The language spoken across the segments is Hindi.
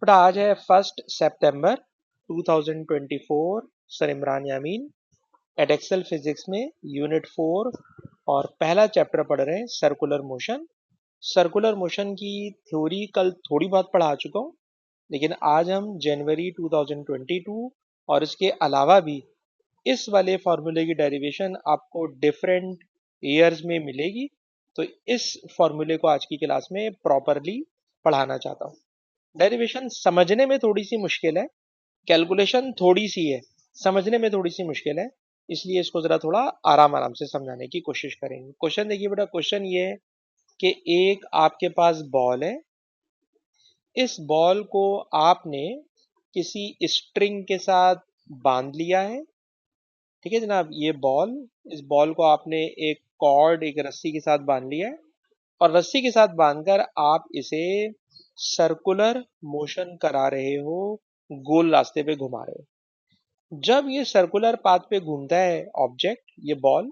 बेटा आज है 1 सितंबर 2024। सर इमरान यामीन एट एक्सेल फिजिक्स में यूनिट 4 और पहला चैप्टर पढ़ रहे हैं सर्कुलर मोशन। सर्कुलर मोशन की थ्योरी कल थोड़ी बहुत पढ़ा चुका हूँ, लेकिन आज हम जनवरी 2022 और इसके अलावा भी इस वाले फॉर्मूले की डेरिवेशन आपको डिफरेंट ईयर्स में मिलेगी। तो इस फॉर्मूले को आज की क्लास में प्रॉपरली पढ़ाना चाहता हूँ। डेरिवेशन समझने में थोड़ी सी मुश्किल है, कैलकुलेशन थोड़ी सी है, समझने में थोड़ी सी मुश्किल है, इसलिए इसको जरा थोड़ा आराम आराम से समझाने की कोशिश करेंगे। क्वेश्चन देखिए बेटा, क्वेश्चन ये है कि एक आपके पास बॉल है, इस बॉल को आपने किसी स्ट्रिंग के साथ बांध लिया है। ठीक है जनाब, ये बॉल, इस बॉल को आपने एक कॉर्ड, एक रस्सी के साथ बांध लिया है और रस्सी के साथ बांधकर आप इसे सर्कुलर मोशन करा रहे हो, गोल रास्ते पे घुमा रहे हो। जब ये सर्कुलर पाथ पे घूमता है ऑब्जेक्ट, ये बॉल,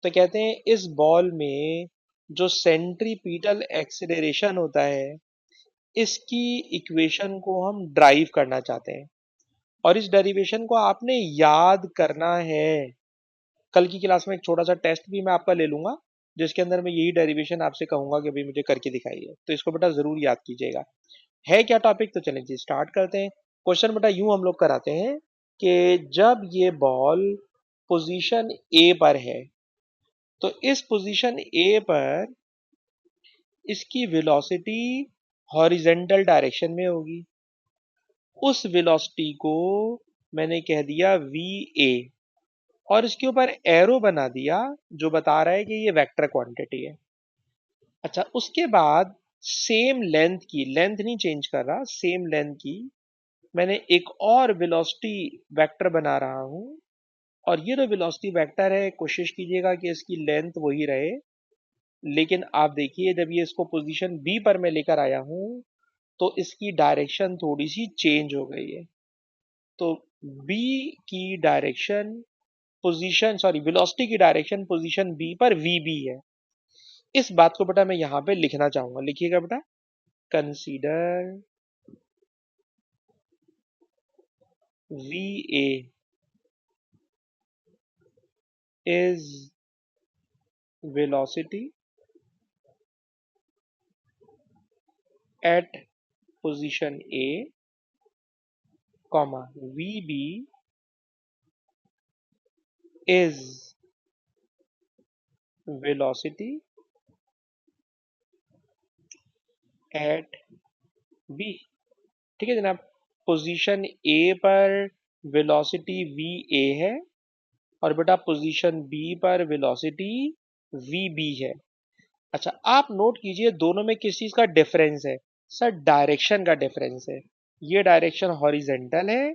तो कहते हैं इस बॉल में जो सेंट्रीपीटल एक्सीलरेशन होता है, इसकी इक्वेशन को हम ड्राइव करना चाहते हैं और इस डेरिवेशन को आपने याद करना है। कल की क्लास में एक छोटा सा टेस्ट भी मैं आपका ले लूंगा, जिसके अंदर मैं यही डेरिवेशन आपसे कहूंगा कि भाई मुझे करके दिखाइए, तो इसको बेटा जरूर याद कीजिएगा। है क्या टॉपिक, तो चलें जी स्टार्ट करते हैं। क्वेश्चन बेटा यूं हम लोग कराते हैं कि जब ये बॉल पोजीशन ए पर है, तो इस पोजीशन ए पर इसकी वेलोसिटी हॉरिजेंटल डायरेक्शन में होगी। उस वेलोसिटी को मैंने कह दिया वी ए और इसके ऊपर एरो बना दिया जो बता रहा है कि ये वेक्टर क्वांटिटी है। अच्छा, उसके बाद सेम लेंथ की, लेंथ नहीं चेंज कर रहा, सेम लेंथ की मैंने एक और वेलोसिटी वेक्टर बना रहा हूं और ये जो वेलोसिटी वेक्टर है, कोशिश कीजिएगा कि इसकी लेंथ वही रहे, लेकिन आप देखिए जब ये इसको पोजीशन बी पर मैं लेकर आया हूं तो इसकी डायरेक्शन थोड़ी सी चेंज हो गई है। तो बी की डायरेक्शन पोजीशन, सॉरी वेलोसिटी की डायरेक्शन पोजीशन बी पर वी बी है। इस बात को बेटा मैं यहां पे लिखना चाहूंगा, लिखिएगा बेटा, consider V A is velocity at position A, comma VB is velocity at B। ठीक है जनाब, पोजीशन A पर वेलोसिटी VA है और बेटा पोजीशन B पर वेलोसिटी VB है। अच्छा, आप नोट कीजिए दोनों में किस चीज का डिफरेंस है। सर डायरेक्शन का डिफरेंस है। ये डायरेक्शन हॉरिजेंटल है,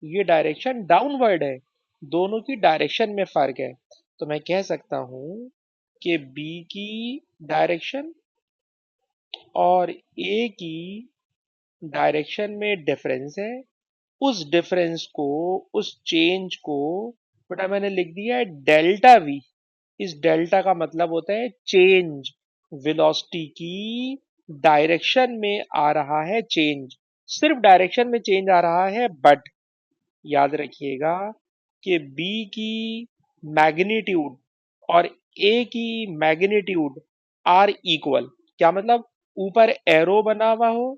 ये डायरेक्शन डाउनवर्ड है, दोनों की डायरेक्शन में फर्क है। तो मैं कह सकता हूं कि बी की डायरेक्शन और ए की डायरेक्शन में डिफरेंस है। उस डिफरेंस को, उस चेंज को बेटा मैंने लिख दिया है डेल्टा वी। इस डेल्टा का मतलब होता है चेंज, वेलोसिटी की डायरेक्शन में आ रहा है चेंज, सिर्फ डायरेक्शन में चेंज आ रहा है। बट याद रखिएगा कि बी की मैग्नीट्यूड और ए की मैग्नीट्यूड आर इक्वल। क्या मतलब, ऊपर एरो बना हुआ हो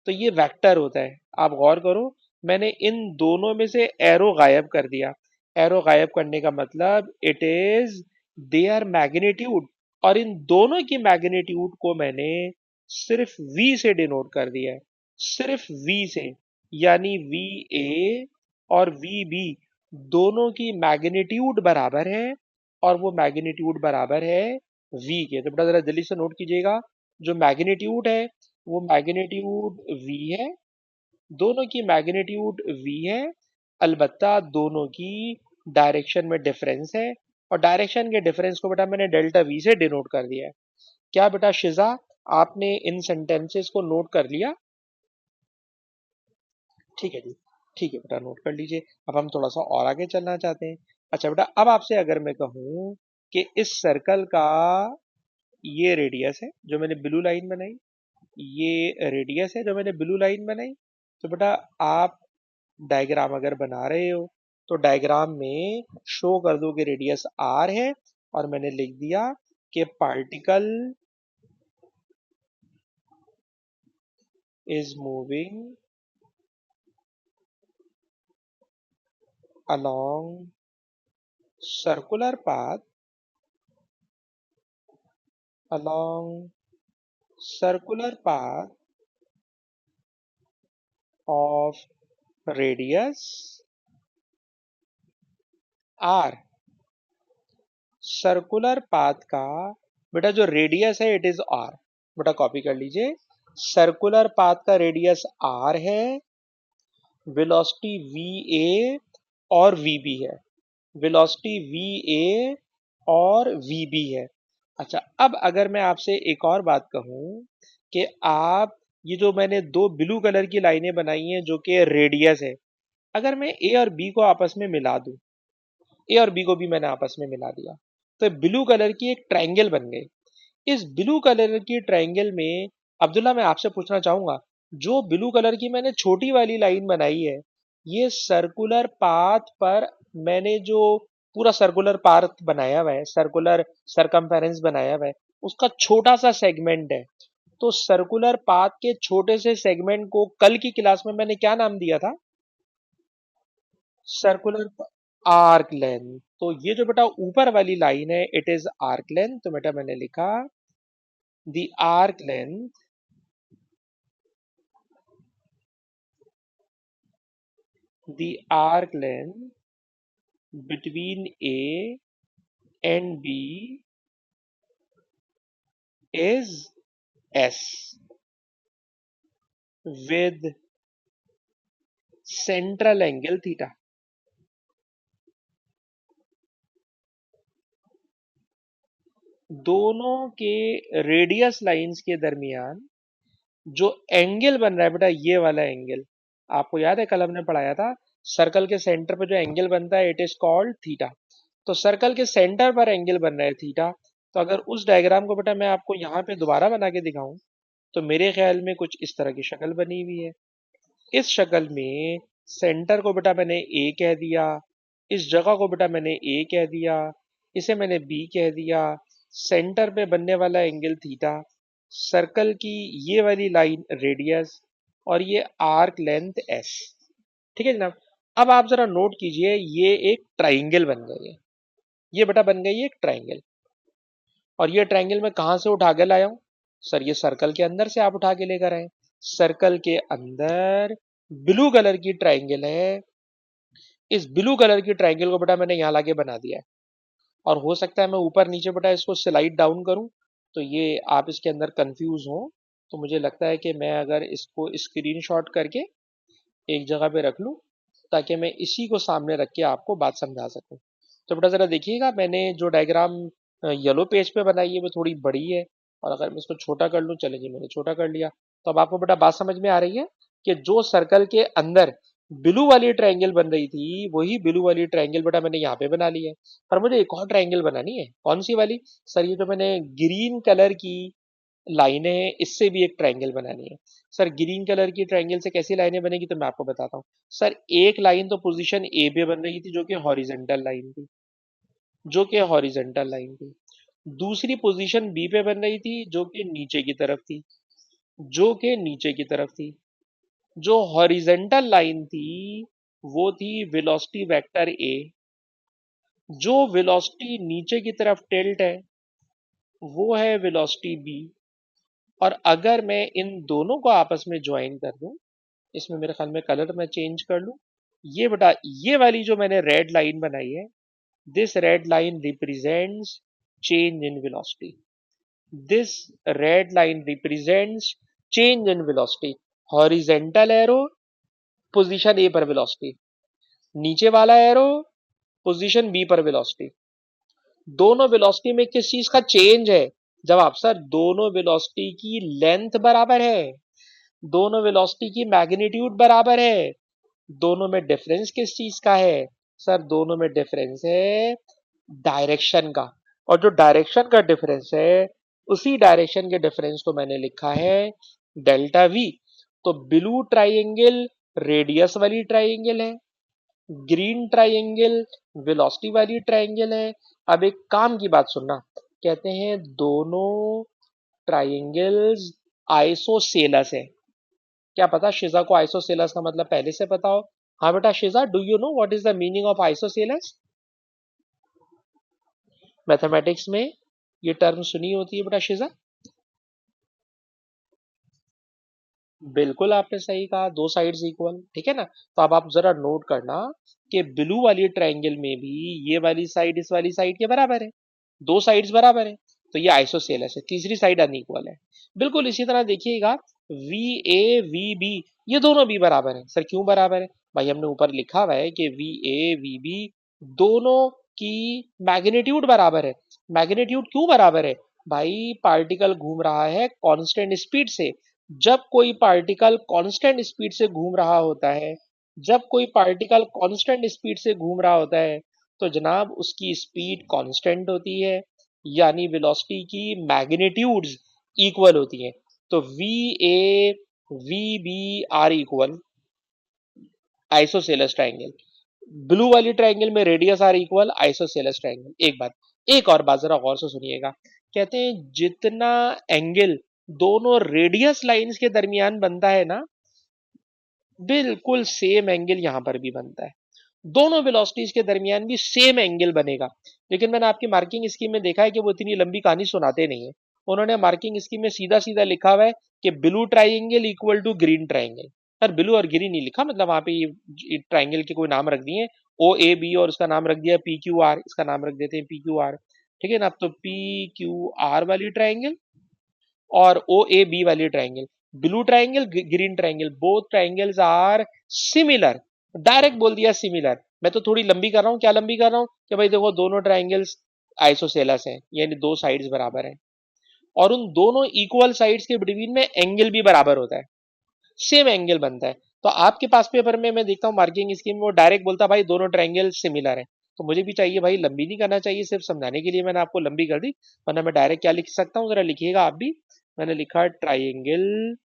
तो ये वेक्टर होता है। आप गौर करो, मैंने इन दोनों में से एरो गायब कर दिया। एरो गायब करने का मतलब इट इज देयर मैग्नीट्यूड, और इन दोनों की मैग्नीट्यूड को मैंने सिर्फ v से डिनोट कर दिया है, सिर्फ v से। यानी वी ए और वी बी दोनों की मैग्नीट्यूड बराबर है और वो मैग्नीट्यूड बराबर है v के। तो बेटा जरा जल्दी से नोट कीजिएगा, जो मैग्नीट्यूड है वो मैग्नीट्यूड v है, दोनों की मैग्नीट्यूड v है, अलबत्ता दोनों की डायरेक्शन में डिफरेंस है और डायरेक्शन के डिफरेंस को बेटा मैंने डेल्टा v से डिनोट कर दिया है। क्या बेटा शिजा, आपने इन सेंटेंसेस को नोट कर लिया? ठीक है जी, ठीक है बेटा, नोट कर लीजिए। अब हम थोड़ा सा और आगे चलना चाहते हैं। अच्छा बेटा, अब आपसे अगर मैं कहूँ कि इस सर्कल का ये रेडियस है जो मैंने ब्लू लाइन बनाई, ये रेडियस है जो मैंने ब्लू लाइन बनाई, तो बेटा आप डायग्राम अगर बना रहे हो तो डायग्राम में शो कर दो कि रेडियस r है और मैंने लिख दिया कि particle is moving along circular path along circular path of radius r। Circular path का बेटा जो रेडियस है इट इज r। बेटा कॉपी कर लीजिए, सर्कुलर पाथ का रेडियस r है, वेलोसिटी va और vb है, वेलोसिटी va और vb है। अच्छा, अब अगर मैं आपसे एक और बात कहूं कि आप ये जो मैंने दो ब्लू कलर की लाइनें बनाई हैं जो कि रेडियस है, अगर मैं ए और बी को आपस में मिला दूं, ए और बी को भी मैंने आपस में मिला दिया, तो ब्लू कलर की एक ट्रायंगल बन गई। इस ब्लू कलर की ट्रायंगल में अब्दुल्ला मैं आपसे पूछना चाहूंगा, जो ब्लू कलर की मैंने छोटी वाली लाइन बनाई है, ये सर्कुलर पाथ पर मैंने जो पूरा सर्कुलर पाथ बनाया हुआ है, सर्कुलर सरकमफेरेंस बनाया हुआ है, उसका छोटा सा सेगमेंट है। तो सर्कुलर पाथ के छोटे से सेगमेंट को कल की क्लास में मैंने क्या नाम दिया था? Circular arc length. तो ये जो बेटा ऊपर वाली लाइन है इट इज आर्क लेंथ। तो बेटा मैंने लिखा the arc length the arc length between A and B is S with central angle theta। दोनों के रेडियस लाइंस के दरमियान जो एंगल बन रहा है बेटा, ये वाला एंगल आपको याद है कल हमने पढ़ाया था, सर्कल के सेंटर पर जो एंगल बनता है इट इज कॉल्ड थीटा। तो सर्कल के सेंटर पर एंगल बन रहा है थीटा। तो अगर उस डायग्राम को बेटा मैं आपको यहाँ पे दोबारा बना के दिखाऊं तो मेरे ख्याल में कुछ इस तरह की शक्ल बनी हुई है। इस शक्ल में सेंटर को बेटा मैंने ए कह दिया, इस जगह को बेटा मैंने ए कह दिया, इसे मैंने बी कह दिया, सेंटर पे बनने वाला एंगल थीटा, सर्कल की ये वाली लाइन रेडियस और ये आर्क लेंथ एस। ठीक है जनाब। अब आप जरा नोट कीजिए, ये एक ट्राइंगल बन गई है, ये बेटा बन गई है एक ट्राइंगल। और ये ट्राइंगल मैं कहां से उठा के लाया हूं? सर ये सर्कल के अंदर से आप उठा के लेकर आए। सर्कल के अंदर ब्लू कलर की ट्राइंगल है, इस ब्लू कलर की ट्राइंगल को बेटा मैंने यहाँ लाके बना दिया है। और हो सकता है मैं ऊपर नीचे बेटा इसको स्लाइड डाउन करूं तो ये आप इसके अंदर कंफ्यूज हो। तो मुझे लगता है कि मैं अगर इसको स्क्रीनशॉट करके एक जगह पे रख लूं ताकि मैं इसी को सामने रख के आपको बात समझा सकूं। तो बेटा जरा देखिएगा, मैंने जो डायग्राम येलो पेज पे बनाई है वो थोड़ी बड़ी है, और अगर मैं इसको छोटा कर लूं, चले जी मैंने छोटा कर लिया। तो अब आपको बेटा बात समझ में आ रही है कि जो सर्कल के अंदर ब्लू वाली ट्रायंगल बन रही थी वही ब्लू वाली ट्रायंगल बेटा मैंने यहाँ पे बना ली है। पर मुझे एक और ट्रायंगल बनानी है, कौन सी वाली? सर ये जो मैंने ग्रीन कलर की लाइनें हैं इससे भी एक ट्रायंगल बनानी है। सर ग्रीन कलर की ट्रायंगल से कैसी लाइनें बनेगी तो मैं आपको बताता हूँ। सर एक लाइन तो पोजीशन ए पे बन रही थी जो कि हॉरिजेंटल लाइन थी, जो कि हॉरिजेंटल लाइन थी। दूसरी पोजीशन बी पे बन रही थी जो कि नीचे की तरफ थी, जो कि नीचे की तरफ थी। जो हॉरिजेंटल लाइन थी वो थी वेलोसिटी वेक्टर ए, जो वेलोसिटी नीचे की तरफ टिल्ट है वो है वेलोसिटी बी। और अगर मैं इन दोनों को आपस में ज्वाइन कर दूं, इसमें मेरे ख्याल में कलर मैं चेंज कर लूं, ये बेटा ये वाली जो मैंने रेड लाइन बनाई है, this red line represents change in velocity. This red line represents change in velocity. Horizontal arrow position A पर वेलोसिटी, नीचे वाला एरो पोजीशन बी पर वेलोसिटी। दोनों वेलोसिटी में किस चीज का चेंज है? जवाब सर दोनों वेलोसिटी की लेंथ बराबर है, दोनों वेलोसिटी की मैग्नीट्यूड बराबर है। दोनों में डिफरेंस किस चीज का है? सर दोनों में डिफरेंस है डायरेक्शन का। और जो डायरेक्शन का डिफरेंस है उसी डायरेक्शन के डिफरेंस को मैंने लिखा है डेल्टा वी। तो ब्लू ट्राइंगल रेडियस वाली ट्राइंगल है, ग्रीन ट्राइंगल वेलोसिटी वाली ट्राइंगल है। अब एक काम की बात सुनना, कहते हैं दोनों ट्राइंगल्स आइसोसेलस है। क्या पता शिजा को आइसोसेलस का मतलब पहले से पता हो? हाँ बेटा Shiza, do you know what is the meaning of isosceles? Mathematics में ये टर्म सुनी होती है बेटा शिजा? बिल्कुल आपने सही कहा, दो साइड्स इक्वल, ठीक है ना। तो अब आप जरा नोट करना कि ब्लू वाली ट्रायंगल में भी ये वाली साइड इस वाली साइड के बराबर है, दो साइड्स बराबर है, तो ये आइसोसेलस है, तीसरी साइड अनइक्वल है। बिल्कुल इसी तरह देखिएगा, वी ए वी बी ये दोनों भी बराबर है। सर क्यों बराबर है? भाई हमने ऊपर लिखा हुआ है कि वी ए वी बी दोनों की मैग्नीट्यूड बराबर है। मैग्नीट्यूड क्यों बराबर है? भाई पार्टिकल घूम रहा है कांस्टेंट स्पीड से। जब कोई पार्टिकल कांस्टेंट स्पीड से घूम रहा होता है, जब कोई पार्टिकल कांस्टेंट स्पीड से घूम रहा होता है, तो जनाब उसकी स्पीड कांस्टेंट होती है, यानी वेलोसिटी की मैग्नीट्यूड्स इक्वल होती हैं। तो V A V B are equal isosceles triangle. Blue वाली ट्राइंगल में radius are equal isosceles triangle. एक बात, एक और बात जरा गौर से सुनिएगा, कहते हैं जितना एंगल दोनों रेडियस लाइंस के दरमियान बनता है ना, बिल्कुल सेम एंगल यहां पर भी बनता है। दोनों वेलोसिटीज के दरमियान भी सेम एंगल बनेगा। लेकिन मैंने आपकी मार्किंग स्कीम में देखा है कि वो इतनी लंबी कहानी सुनाते नहीं है। उन्होंने मार्किंग स्कीम में सीधा सीधा लिखा हुआ है कि blue triangle equal to green triangle. Sir blue और ग्रीन नहीं लिखा, मतलब वहां पे ट्राइंगल के कोई नाम रख दिए, ओ ए बी, और उसका नाम रख दिया पी क्यू आर, इसका नाम रख देते हैं पी क्यू आर। ठीक है ना, तो पी क्यू आर वाली ट्राइंगल और ओ ए बी वाली triangle, blue triangle green triangle, both triangles are similar. Direct बोल दिया सिमिलर। मैं तो थोड़ी लंबी कर रहा हूँ, क्या लंबी कर रहा हूँ कि भाई देखो दोनों ट्राइंगल्स आइसोसेलस हैं, यानी दो साइड्स बराबर हैं, और उन दोनों इक्वल साइड्स के बिटवीन में एंगल भी बराबर होता है, सेम एंगल बनता है। तो आपके पास पेपर में मैं देखता हूँ मार्किंग स्कीम में वो डायरेक्ट बोलता भाई दोनों ट्राइंगल सिमिलर है। तो मुझे भी चाहिए भाई, लंबी नहीं करना चाहिए, सिर्फ समझाने के लिए मैंने आपको लंबी कर दी, वरना मैं डायरेक्ट क्या लिख सकता हूँ, जरा लिखिएगा आप भी। मैंने लिखा ट्राइंगल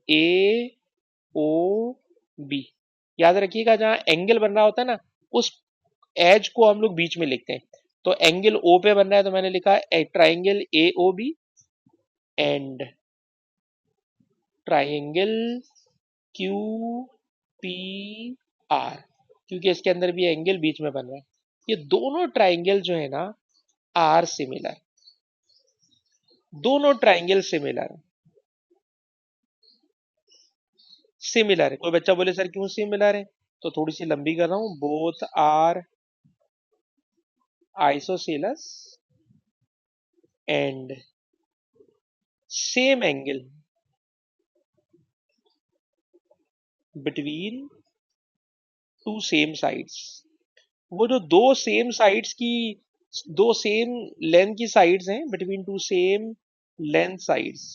ए ओ बी। याद रखिएगा जहां एंगल बन रहा होता है ना, उस एज को हम लोग बीच में लिखते हैं। तो एंगल ओ पे बन रहा है तो मैंने लिखा triangle A O B and triangle Q P R, क्योंकि इसके अंदर भी एंगल बीच में बन रहा है। ये दोनों ट्राइंगल जो है ना आर सिमिलर, दोनों ट्राइंगल सिमिलर, सिमिलर है। कोई बच्चा बोले सर क्यों सिमिलर है, तो थोड़ी सी लंबी कर रहा हूं, both are isosceles and same angle between two same sides. वो जो दो सेम साइड्स की, दो सेम लेंथ की साइड्स हैं, between two same length sides,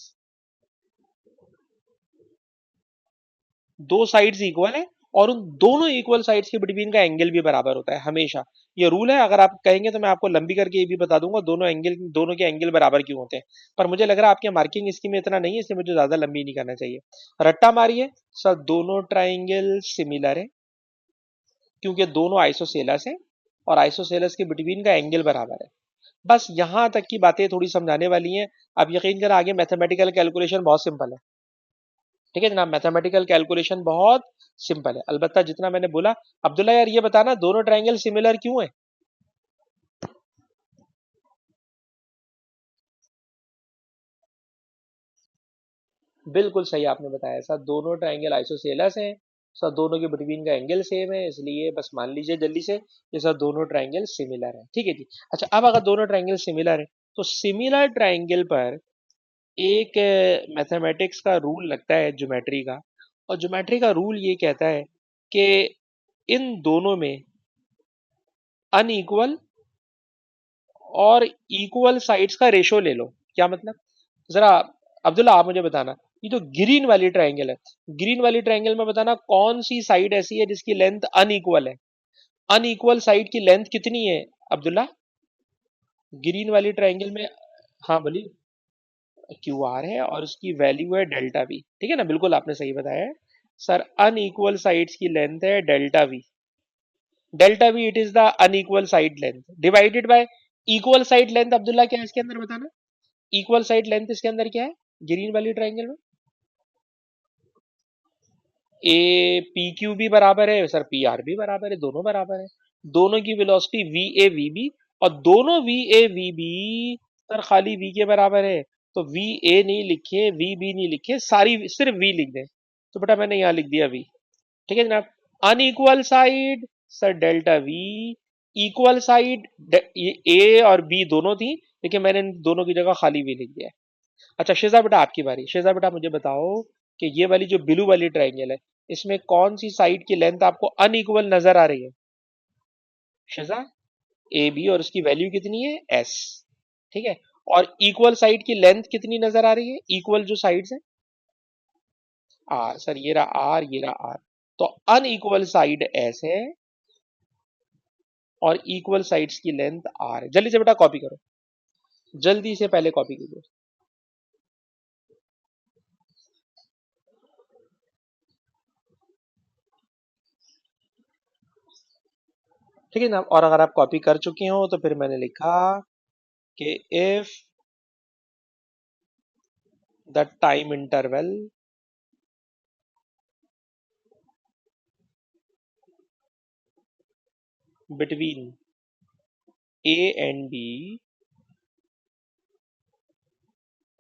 दो साइड्स इक्वल है, और उन दोनों इक्वल साइड्स के बिटवीन का एंगल भी बराबर होता है हमेशा। ये रूल है, अगर आप कहेंगे तो मैं आपको लंबी करके ये भी बता दूंगा दोनों एंगल, दोनों के एंगल बराबर क्यों होते हैं। पर मुझे लग रहा है आपके मार्किंग इसकी में इतना नहीं है, इसलिए मुझे ज्यादा लंबी नहीं करना चाहिए। रट्टा मारिए सर, दोनों ट्राइंगल सिमिलर है क्योंकि दोनों आइसोसेलस है, और आइसोसेलस के बिटवीन का एंगल बराबर है। बस यहां तक की बातें थोड़ी समझाने वाली हैं। अब यकीन कर आगे मैथमेटिकल कैलकुलेशन बहुत सिंपल है। ठीक है जनाब, मैथमेटिकल कैलकुलेशन बहुत सिंपल है, अलबत्ता जितना मैंने बोला। अब्दुल्ला यार ये बताना दोनों ट्राइंगल सिमिलर क्यों है? बिल्कुल सही आपने बताया सर, दोनों ट्राइंगल आइसोसेलस हैं। सर दोनों के बिटवीन का एंगल सेम है, इसलिए बस मान लीजिए जल्दी से ये सर दोनों ट्राइंगल सिमिलर है। ठीक है जी। अच्छा अब अगर दोनों ट्राइंगल सिमिलर है, तो सिमिलर ट्राइंगल पर एक मैथमेटिक्स का रूल लगता है ज्योमेट्री का, और ज्योमेट्री का रूल ये कहता है कि इन दोनों में अनइक्वल और इक्वल साइड्स का रेशो ले लो। क्या मतलब? जरा अब्दुल्ला आप मुझे बताना, ये जो ग्रीन वाली ट्राइंगल है, ग्रीन वाली ट्राइंगल में बताना कौन सी साइड ऐसी है जिसकी लेंथ अनइक्वल है? अनइक्वल साइड की लेंथ कितनी है अब्दुल्ला ग्रीन वाली ट्राइंगल में? हाँ बोलिए। क्यू आर है और उसकी वैल्यू है डेल्टा बी, ठीक है ना, बिल्कुल आपने सही बताया है। सर अनइक्वल साइड्स की लेंथ है delta we. Delta we it is the unequal side length divided y equal side length. Abdullah क्या है इसके अंदर बताना? इक्वल साइड लेंथ इसके अंदर क्या है ग्रीन वाली ट्राइंगल में? ए पी क्यू भी बराबर है सर, पी आर भी बराबर है, दोनों बराबर है। दोनों की velocity V A V B, और दोनों V A V B sir खाली वी के बराबर है। तो वी ए नहीं लिखे, वी बी नहीं लिखे, सारी सिर्फ वी लिख दें। तो बेटा मैंने यहां लिख दिया वी। ठीक है जनाब। Unequal side sir delta V, equal side A और बी दोनों थी, लेकिन मैंने इन दोनों की जगह खाली वी लिख दिया है। अच्छा शेजा बेटा आपकी बारी। शेजा बेटा मुझे बताओ कि ये वाली जो ब्लू वाली ट्राइंगल है, इसमें कौन सी साइड की लेंथ आपको अनइक्वल नजर आ रही है? शेजा ए बी, और उसकी वैल्यू कितनी है एस। ठीक है। और इक्वल साइड की लेंथ कितनी नजर आ रही है? इक्वल जो साइड्स है आर। सर ये रहा आर, ये रहा आर। तो अनइक्वल साइड एस है और इक्वल साइड्स की लेंथ आर है। जल्दी से बेटा कॉपी करो, जल्दी से पहले कॉपी कीजिए। ठीक है ना। और अगर आप कॉपी कर चुके हो तो फिर मैंने लिखा कि if the time interval between A and B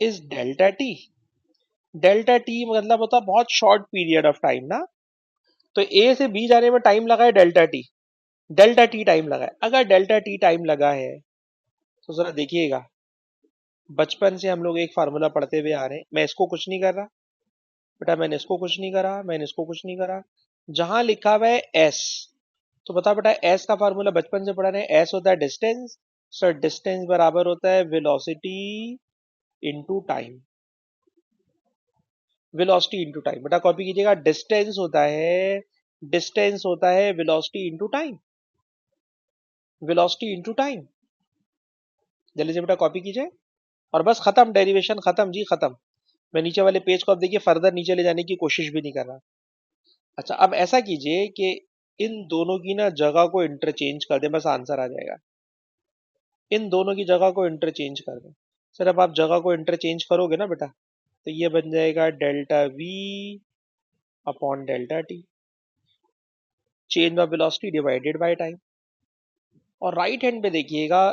is delta t। Delta T मतलब होता है बहुत शॉर्ट पीरियड ऑफ टाइम ना। तो ए से बी जाने में टाइम लगा है delta T, delta T time लगा है। अगर डेल्टा टी टाइम लगा है तो जरा देखिएगा, बचपन से हम लोग एक फार्मूला पढ़ते हुए आ रहे हैं। मैं इसको कुछ नहीं कर रहा बेटा, मैंने इसको कुछ नहीं करा, मैंने इसको कुछ नहीं करा। जहां लिखा हुआ है एस, तो बता बेटा एस का फार्मूला बचपन से पढ़ा रहे हैं। एस होता है डिस्टेंस। सर डिस्टेंस बराबर होता है velocity into time. Velocity into time बेटा कॉपी कीजिएगा। डिस्टेंस होता है velocity into time, velocity into time. जल्दी से बेटा कॉपी कीजिए। और बस खत्म, डेरिवेशन खत्म जी खत्म। मैं नीचे वाले पेज को अब देखिए फर्दर नीचे ले जाने की कोशिश भी नहीं कर रहा। अच्छा अब ऐसा कीजिए कि इन दोनों की ना जगह को इंटरचेंज कर दें, बस आंसर आ जाएगा। इन दोनों की जगह को इंटरचेंज कर दें। सर अब आप जगह को इंटरचेंज करोगे ना बेटा, तो ये बन जाएगा delta we upon delta T, change of velocity divided by time. और राइट हैंड पे देखिएगा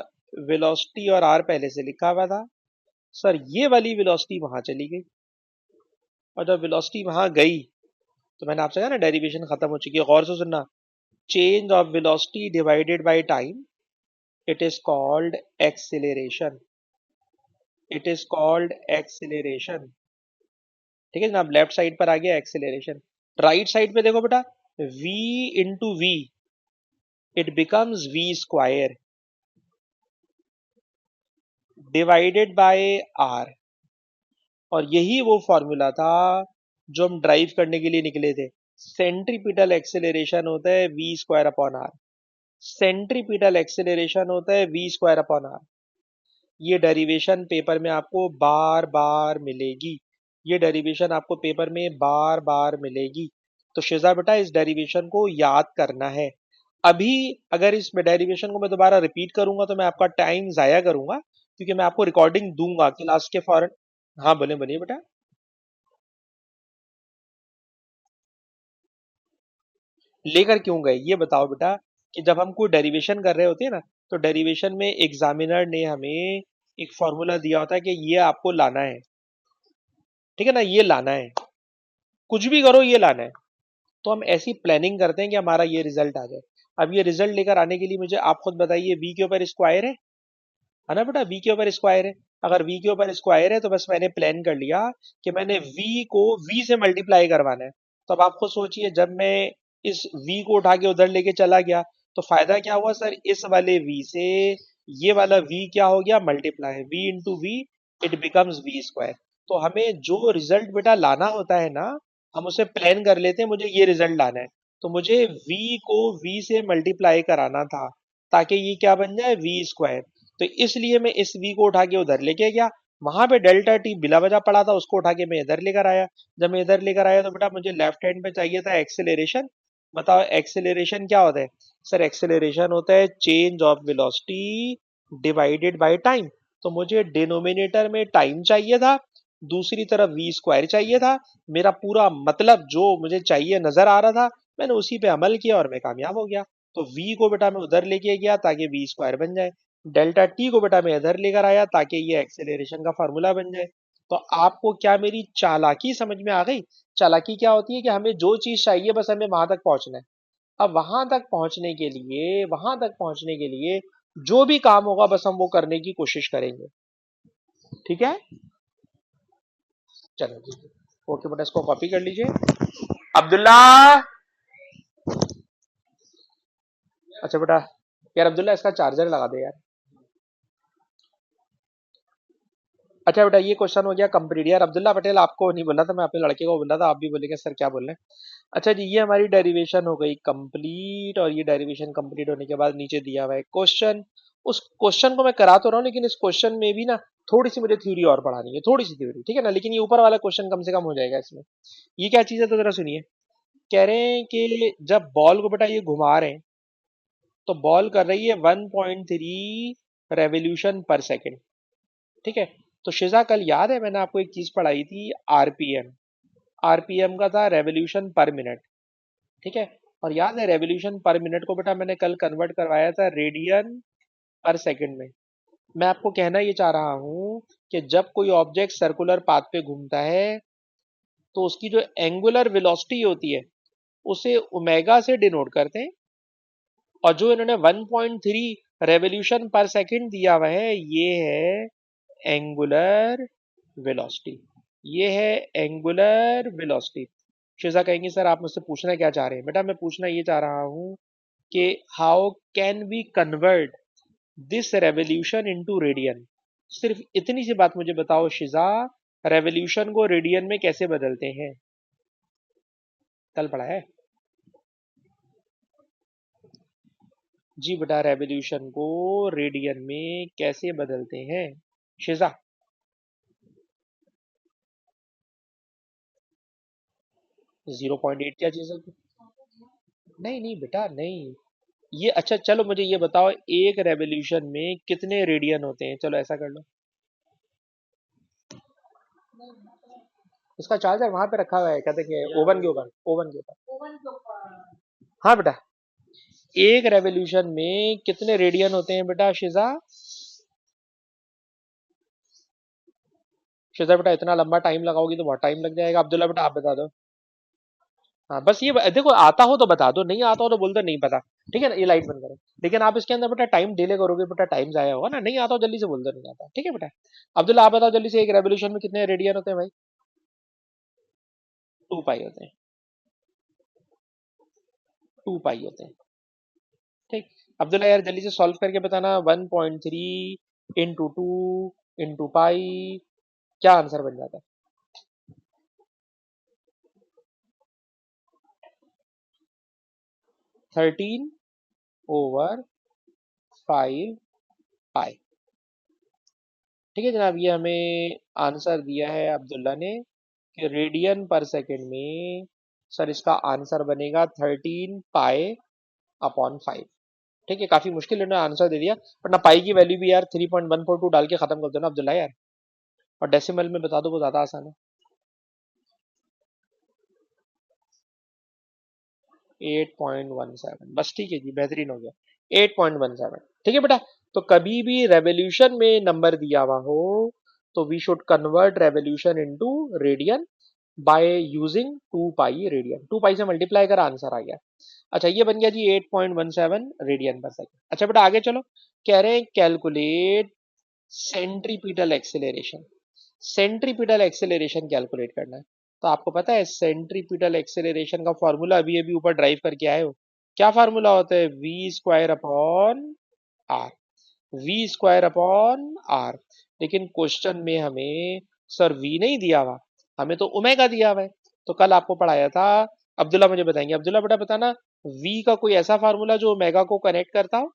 वेलोसिटी और आर पहले से लिखा हुआ था। सर ये वाली वेलोसिटी वहां चली गई, और जब वेलोसिटी वहां गई तो मैंने आपसे कहा ना डेरिवेशन खत्म हो चुकी है। गौर से सुनना, change of velocity divided by time it is called acceleration, it is called acceleration. ठीक है जनाब, लेफ्ट साइड पर आ गया एक्सिलेरेशन। राइट साइड पे देखो बेटा, v into V it becomes v square divided by R. और यही वो फॉर्मूला था जो हम ड्राइव करने के लिए निकले थे। सेंट्रीपिटल एक्सेलरेशन होता है V square upon R. Centripetal acceleration होता है वी स्क्वायर अपॉन आर। ये डेरिवेशन पेपर में आपको बार बार मिलेगी, ये डेरिवेशन आपको पेपर में बार बार मिलेगी। तो शिजा बेटा इस डेरिवेशन को याद करना है। अभी अगर इस डेरिवेशन को मैं दोबारा रिपीट करूंगा तो मैं आपका टाइम जाया करूंगा, क्योंकि मैं आपको रिकॉर्डिंग दूंगा क्लास के फौरन। हाँ बोले बोलिए बेटा। लेकर क्यों गए ये बताओ बेटा। कि जब हम कोई डेरिवेशन कर रहे होते हैं ना, तो डेरिवेशन में एग्जामिनर ने हमें एक फॉर्मूला दिया होता है कि ये आपको लाना है। ठीक है ना, ये लाना है, कुछ भी करो ये लाना है। तो हम ऐसी प्लानिंग करते हैं कि हमारा ये रिजल्ट आ जाए। अब ये रिजल्ट लेकर आने के लिए मुझे आप खुद बताइए, वी के ऊपर स्क्वायर है ना बेटा, वी के ऊपर स्क्वायर है। अगर वी के ऊपर स्क्वायर है तो बस मैंने प्लान कर लिया कि मैंने वी को वी से मल्टीप्लाई करवाना है। तो अब आप खुद सोचिए, जब मैं इस वी को उठा के उधर लेके चला गया तो फायदा क्या हुआ सर, इस वाले वी से ये वाला वी क्या हो गया, multiply. V into V it becomes V square. तो हमें जो रिजल्ट बेटा लाना होता है ना, हम उसे प्लान कर लेते हैं, मुझे ये रिजल्ट लाना है। तो मुझे वी को वी से मल्टीप्लाई कराना था ताकि ये क्या बन जाए, वी स्क्वायर। तो इसलिए मैं इस वी को उठा के उधर लेके गया। वहां पे डेल्टा टी बिला वजह पड़ा था, उसको उठा के मैं इधर लेकर आया। जब मैं इधर लेकर आया तो बेटा मुझे लेफ्ट हैंड पे चाहिए था एक्सेलरेशन। बताओ एक्सेलरेशन क्या होता है? सर एक्सेलरेशन होता है change of velocity divided by time. तो मुझे डिनोमिनेटर में टाइम चाहिए था, दूसरी तरफ वी स्क्वायर चाहिए था। मेरा पूरा मतलब जो मुझे चाहिए नजर आ रहा था, मैंने उसी पे अमल किया और मैं कामयाब हो गया। तो v को बेटा मैं उधर लेके गया ताकि वी स्क्वायर बन जाए, डेल्टा टी को बेटा मैं इधर लेकर आया ताकि ये एक्सेलरेशन का फार्मूला बन जाए। तो आपको क्या मेरी चालाकी समझ में आ गई? चालाकी क्या होती है कि हमें जो चीज चाहिए बस हमें वहां तक पहुंचना है। अब वहां तक पहुंचने के लिए जो भी काम होगा बस हम वो करने की कोशिश करेंगे। ठीक है, चलो ठीक है। ओके बेटा, इसको कॉपी कर लीजिए। अब्दुल्ला, अच्छा बेटा, यार अब्दुल्ला इसका चार्जर लगा दे यार। अच्छा बेटा, ये क्वेश्चन हो गया कंप्लीट। यार अब्दुल्ला पटेल आपको नहीं बोला था, मैं अपने लड़के को बोला था, आप भी बोलेंगे सर क्या बोल रहे हैं। अच्छा जी, ये हमारी डेरिवेशन हो गई कंप्लीट, और ये डेरिवेशन कंप्लीट होने के बाद नीचे दिया हुआ है क्वेश्चन। उस क्वेश्चन को मैं करा तो रहा हूँ, लेकिन इस क्वेश्चन में भी ना थोड़ी सी मुझे थ्योरी और पढ़ानी है, थोड़ी सी थ्योरी, ठीक है ना, लेकिन ये ऊपर वाला क्वेश्चन कम से कम हो जाएगा इसमें। ये क्या चीज है तो जरा सुनिए। कह रहे हैं कि जब बॉल को बेटा ये घुमा रहे हैं तो बॉल कर रही है 1.3 रेवोल्यूशन पर सेकेंड। ठीक है, तो शिजा कल याद है मैंने आपको एक चीज पढ़ाई थी, आरपीएम। आरपीएम का था रेवोल्यूशन पर मिनट। ठीक है, और याद है रेवोल्यूशन पर मिनट को बेटा मैंने कल कन्वर्ट करवाया था रेडियन पर सेकंड में। मैं आपको कहना ये चाह रहा हूं कि जब कोई ऑब्जेक्ट सर्कुलर पाथ पे घूमता है तो उसकी जो एंगुलर वेलोसिटी होती है उसे ओमेगा से डिनोट करते हैं, और जो इन्होंने 1.3 रेवोल्यूशन पर सेकंड दिया हुआ है ये है एंगुलर वेलोसिटी। ये है एंगुलर वेलोसिटी। शिजा कहेंगे सर आप मुझसे पूछना क्या चाह रहे हैं? बेटा मैं पूछना ये चाह रहा हूं कि how can we convert this revolution into radian. सिर्फ इतनी सी बात मुझे बताओ शिजा, रेवोल्यूशन को रेडियन में कैसे बदलते हैं? कल पढ़ा है जी बेटा, रेवोल्यूशन को रेडियन में कैसे बदलते हैं शिजा? 0.8 क्या चीज है? नहीं नहीं बेटा नहीं। ये अच्छा चलो मुझे ये बताओ, एक रेवोल्यूशन में कितने रेडियन होते हैं? चलो ऐसा कर लो। इसका चार्जर वहां पे रखा हुआ है, कहते हैं ओवन के ऊपर, ओवन के ऊपर। हाँ बेटा, एक रेवोल्यूशन में कितने रेडियन होते हैं बेटा शिजा? शिजा बेटा इतना लंबा टाइम लगाओगी तो बहुत टाइम लग जाएगा। अब्दुल्ला बेटा आप बता दो। हाँ बस ये देखो, आता हो तो बता दो, नहीं आता हो तो बोल दो नहीं पता। ठीक है ना, ये लाइट बंद करो। लेकिन आप इसके अंदर बेटा टाइम डिले करोगे बेटा, टाइम जाया होगा ना। नहीं आता हो जल्दी से बोल दो नहीं आता, ठीक है बेटा। अब्दुल्ला आप बताओ जल्दी से, एक रेवोल्यूशन में कितने रेडियन होते हैं भाई? 2 पाई होते हैं। 2 पाई होते हैं। ठीक। अब्दुल्ला यार जल्दी से सॉल्व करके बताना, 1.3 इंटू टू इंटू पाई, क्या आंसर बन जाता है? 13/5 पाई। ठीक है जनाब, ये हमें आंसर दिया है अब्दुल्ला ने कि रेडियन पर सेकेंड में सर इसका आंसर बनेगा 13 पाई/5। ठीक है, काफी मुश्किल इन्होंने आंसर दे दिया, पर ना पाई की वैल्यू भी यार 3.142 डाल के खत्म कर दो ना अब्दुल्ला यार, और डेसिमल में बता दो, वो ज्यादा आसान है। 8.17, बस ठीक है जी, बेहतरीन हो गया। 8.17, ठीक है बेटा। तो कभी भी रेवोल्यूशन में नंबर दिया हुआ हो तो we should convert revolution into radian by using 2 pi radian. 2 pi से मल्टीप्लाई करा, आंसर आ गया। अच्छा ये बन गया जी 8.17 रेडियन पर सेकंड। अच्छा बेटा आगे चलो। कह रहे हैं calculate centripetal acceleration. Centripetal acceleration calculate करना है। तो आपको पता है सेंट्रीपिटल एक्सेलरेशन का फॉर्मूला अभी अभी ऊपर ड्राइव करके आए हो। क्या फार्मूला होता है? V square upon R. V square upon R. लेकिन क्वेश्चन में हमें सर वी नहीं दिया हुआ, हमें तो ओमेगा दिया हुआ है। तो कल आपको पढ़ाया था, अब्दुल्ला मुझे बताएंगे। अब्दुल्ला बेटा बताना, वी का कोई ऐसा फार्मूला जो ओमेगा को कनेक्ट करता हो?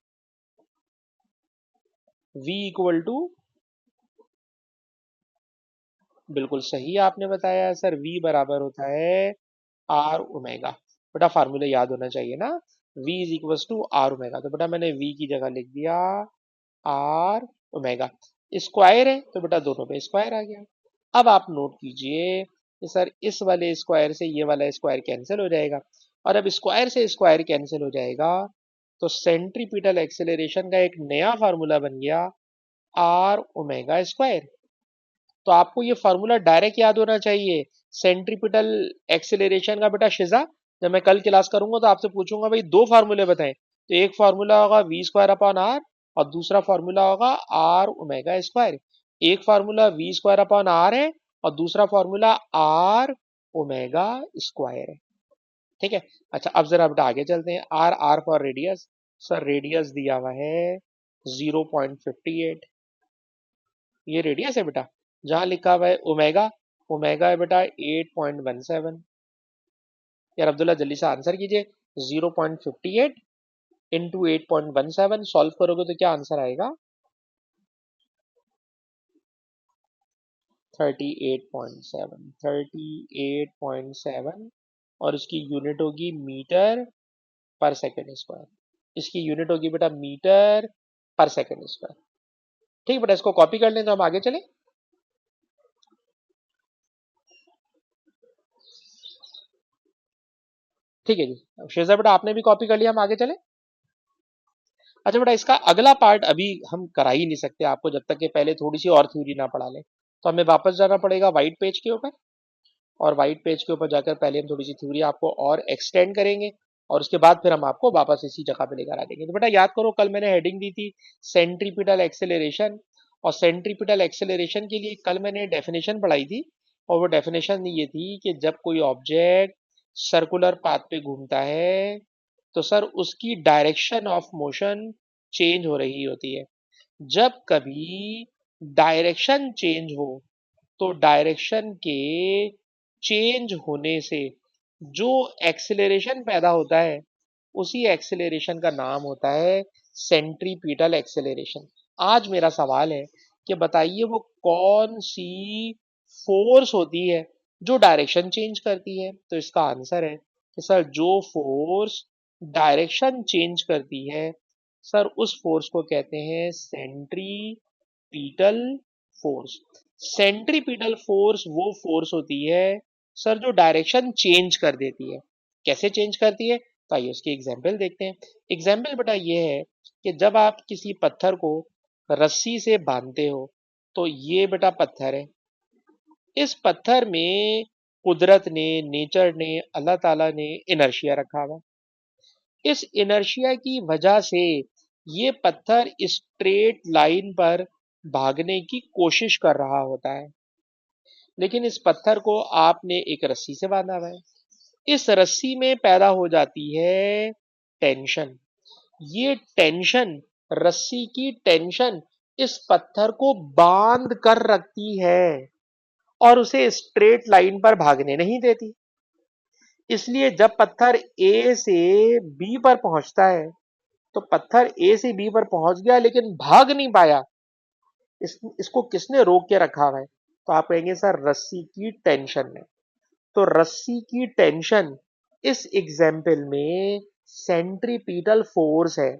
वी इक्वल टू बिल्कुल सही आपने बताया सर, v बराबर होता है आर ओमेगा। बेटा फार्मूला याद होना चाहिए ना, v is equal to R omega. तो बेटा मैंने v की जगह लिख दिया आर ओमेगा। स्क्वायर है तो बेटा दोनों पे स्क्वायर आ गया। अब आप नोट कीजिए कि सर इस वाले स्क्वायर से ये वाला स्क्वायर कैंसिल हो जाएगा, और अब स्क्वायर से स्क्वायर कैंसिल हो जाएगा तो सेंट्रीपिटल एक्सेलरेशन का एक नया फार्मूला बन गया आर ओमेगा स्क्वायर। तो आपको ये फार्मूला डायरेक्ट याद होना चाहिए सेंट्रीपिटल एक्सेलरेशन का। बेटा शिजा, जब मैं कल क्लास करूंगा तो आपसे पूछूंगा भाई दो फार्मूले बताएं, तो एक फार्मूला होगा वी स्क्वायर अपॉन आर और दूसरा फार्मूला होगा आर ओमेगा स्क्वायर। एक formula V square upon R है और दूसरा फार्मूला आर ओमेगा स्क्वायर है। ठीक है। अच्छा अब जरा बेटा आगे चलते हैं। R R for radius. Sir radius दिया हुआ है 0.58, ये रेडियस है बेटा। जहां लिखा हुआ है ओमेगा, ओमेगा है बेटा 8.17। यार अब्दुल्ला जल्दी से आंसर कीजिए, 0.58 इंटू 8.17 सॉल्व करोगे तो क्या आंसर आएगा? 38.7, 38.7, और इसकी यूनिट होगी मीटर पर सेकेंड स्क्वायर। इसकी यूनिट होगी बेटा मीटर पर सेकेंड स्क्वायर। ठीक बेटा, इसको कॉपी कर लें तो हम आगे चले। ठीक है जी, शेजा बेटा आपने भी कॉपी कर लिया, हम आगे चले। अच्छा बेटा, इसका अगला पार्ट अभी हम करा ही नहीं सकते आपको जब तक कि पहले थोड़ी सी और थ्योरी ना पढ़ा लें। तो हमें वापस जाना पड़ेगा व्हाइट पेज के ऊपर, और व्हाइट पेज के ऊपर जाकर पहले हम थोड़ी सी थ्योरी आपको और एक्सटेंड करेंगे, और उसके बाद फिर हम आपको वापस इसी जगह पे लेकर आ देंगे। तो बेटा याद करो, कल मैंने हेडिंग दी थी सेंट्रीपिटल एक्सेलरेशन, और सेंट्रीपिटल एक्सेलरेशन के लिए कल मैंने डेफिनेशन पढ़ाई थी, और वो डेफिनेशन ये थी कि जब कोई ऑब्जेक्ट सर्कुलर पाथ पे घूमता है तो सर उसकी डायरेक्शन ऑफ मोशन चेंज हो रही होती है। जब कभी डायरेक्शन चेंज हो तो डायरेक्शन के चेंज होने से जो एक्सेलरेशन पैदा होता है उसी एक्सेलरेशन का नाम होता है सेंट्रीपिटल एक्सेलरेशन। आज मेरा सवाल है कि बताइए वो कौन सी फोर्स होती है जो डायरेक्शन चेंज करती है। तो इसका आंसर है कि सर जो फोर्स डायरेक्शन चेंज करती है सर उस फोर्स को कहते हैं सेंट्रीपिटल फोर्स। सेंट्रीपिटल फोर्स वो फोर्स होती है सर जो डायरेक्शन चेंज कर देती है। कैसे चेंज करती है? तो आइए उसकी एग्जाम्पल देखते हैं। एग्जाम्पल बेटा ये है कि जब आप किसी पत्थर को रस्सी से बांधते हो, तो ये बेटा पत्थर है। इस पत्थर में कुदरत ने, नेचर ने, अल्लाह ताला ने इनर्शिया रखा हुआ। इस इनर्शिया की वजह से ये पत्थर स्ट्रेट लाइन पर भागने की कोशिश कर रहा होता है, लेकिन इस पत्थर को आपने एक रस्सी से बांधा हुआ है। इस रस्सी में पैदा हो जाती है टेंशन। ये टेंशन, रस्सी की टेंशन इस पत्थर को बांध कर रखती है और उसे स्ट्रेट लाइन पर भागने नहीं देती। इसलिए जब पत्थर ए से बी पर पहुंचता है, तो पत्थर ए से बी पर पहुंच गया लेकिन भाग नहीं पाया। इसको किसने रोक के रखा हुआ है? तो आप कहेंगे सर रस्सी की टेंशन है। तो रस्सी की टेंशन इस एग्जाम्पल में सेंट्रीपिटल फोर्स है।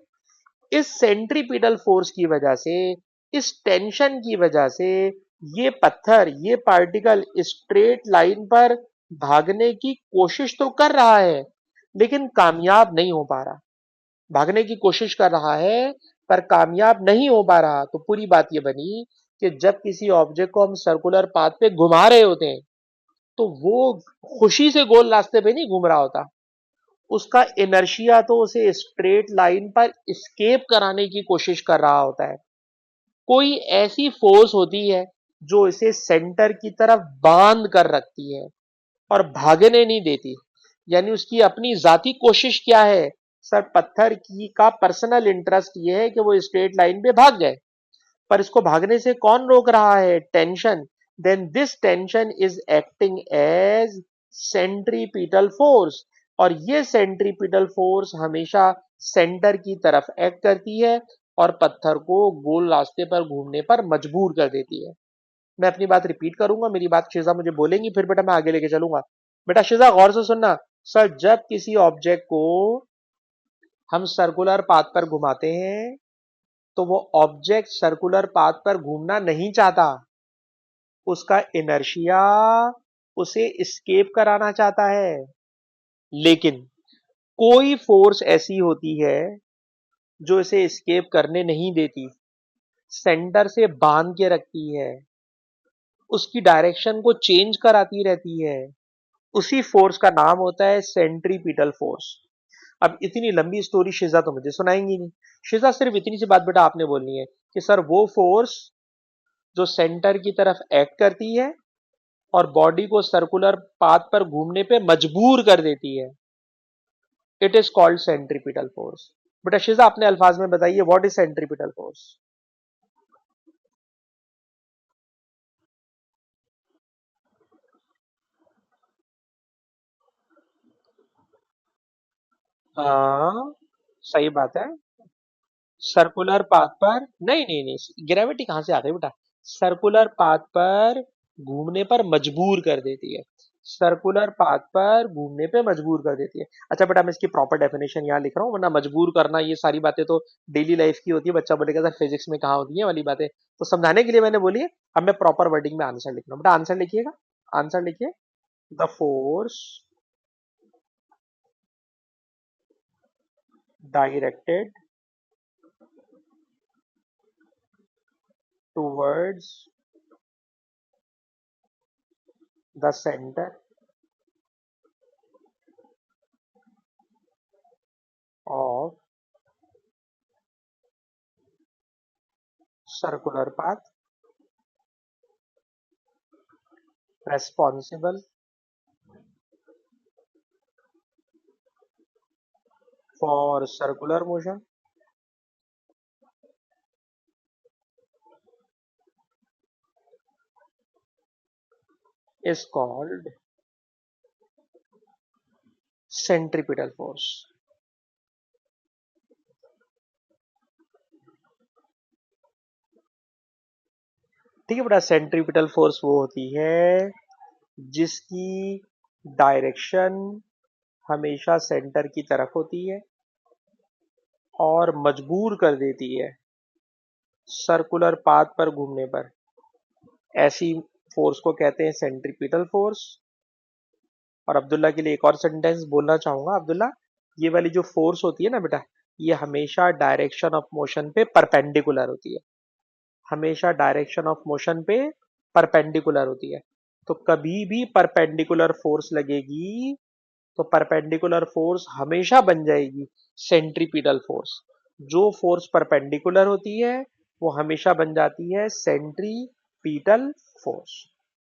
इस सेंट्रीपिटल फोर्स की वजह से, इस टेंशन की वजह से ये पत्थर, ये पार्टिकल स्ट्रेट लाइन पर भागने की कोशिश तो कर रहा है लेकिन कामयाब नहीं हो पा रहा। भागने की कोशिश कर रहा है पर कामयाब नहीं हो पा रहा। तो पूरी बात ये बनी कि जब किसी ऑब्जेक्ट को हम सर्कुलर पाथ पे घुमा रहे होते हैं तो वो खुशी से गोल रास्ते पे नहीं घूम रहा होता, उसका इनर्शिया तो उसे स्ट्रेट लाइन पर स्केप कराने की कोशिश कर रहा होता है। कोई ऐसी फोर्स होती है जो इसे सेंटर की तरफ बांध कर रखती है और भागने नहीं देती। यानी उसकी अपनी जाती कोशिश क्या है? सर पत्थर की का पर्सनल इंटरेस्ट ये है कि वो स्ट्रेट लाइन पे भाग जाए, पर इसको भागने से कौन रोक रहा है? Tension. Then this tension is acting as centripetal force, और ये सेंट्रीपिटल फोर्स हमेशा सेंटर की तरफ एक्ट करती है और पत्थर को गोल रास्ते पर घूमने पर मजबूर कर देती है। मैं अपनी बात रिपीट करूंगा, मेरी बात शिजा मुझे बोलेंगी, फिर बेटा मैं आगे लेके चलूंगा। बेटा शिजा गौर से सुनना। सर, जब किसी ऑब्जेक्ट को हम सर्कुलर पाथ पर घुमाते हैं तो वो ऑब्जेक्ट सर्कुलर पाथ पर घूमना नहीं चाहता, उसका इनर्शिया उसे एस्केप कराना चाहता है। लेकिन कोई फोर्स ऐसी होती है जो इसे एस्केप करने नहीं देती, सेंटर से बांध के रखती है, उसकी डायरेक्शन को चेंज कराती रहती है। उसी फोर्स का नाम होता है सेंट्रीपिटल फोर्स। अब इतनी लंबी स्टोरी शिजा तो मुझे सुनाएंगी नहीं। शिजा सिर्फ इतनी सी बात बेटा आपने बोलनी है कि सर वो फोर्स जो सेंटर की तरफ एक्ट करती है और बॉडी को सर्कुलर पाथ पर घूमने पे मजबूर कर देती है, it is called centripetal force. बेटा शिजा अपने अल्फाज में बताइए, व्हाट इज सेंट्रीपिटल फोर्स? हाँ, सही बात है। सर्कुलर पाथ पर नहीं, ग्रेविटी कहां से आ गई बेटा? सर्कुलर पाथ पर घूमने पर मजबूर कर देती है, सर्कुलर पाथ पर घूमने पे मजबूर कर देती है। अच्छा बेटा, मैं इसकी प्रॉपर डेफिनेशन यहाँ लिख रहा हूँ, वरना मजबूर करना ये सारी बातें तो डेली लाइफ की होती है, बच्चा बोलेगा सर फिजिक्स में कहाँ होती है वाली बातें, तो समझाने के लिए मैंने बोली है। अब मैं प्रॉपर वर्डिंग में आंसर लिख रहा हूँ, बेटा आंसर लिखिएगा। आंसर लिखिए। The force directed towards the centre of circular path responsible for circular motion is called centripetal force। ठीक है बेटा, सेंट्रीपिटल फोर्स वो होती है जिसकी डायरेक्शन हमेशा सेंटर की तरफ होती है और मजबूर कर देती है सर्कुलर पाथ पर घूमने पर। ऐसी फोर्स को कहते हैं सेंट्रीपिटल फोर्स। और अब्दुल्ला के लिए एक और सेंटेंस बोलना चाहूंगा। अब्दुल्ला, ये वाली जो फोर्स होती है ना बेटा, ये हमेशा डायरेक्शन ऑफ मोशन पे परपेंडिकुलर होती है, हमेशा डायरेक्शन ऑफ मोशन पे परपेंडिकुलर होती है। तो कभी भी परपेंडिकुलर फोर्स लगेगी तो परपेंडिकुलर फोर्स हमेशा बन जाएगी सेंट्रीपिटल फोर्स। जो फोर्स परपेंडिकुलर होती है वो हमेशा बन जाती है सेंट्रीपिटल फोर्स।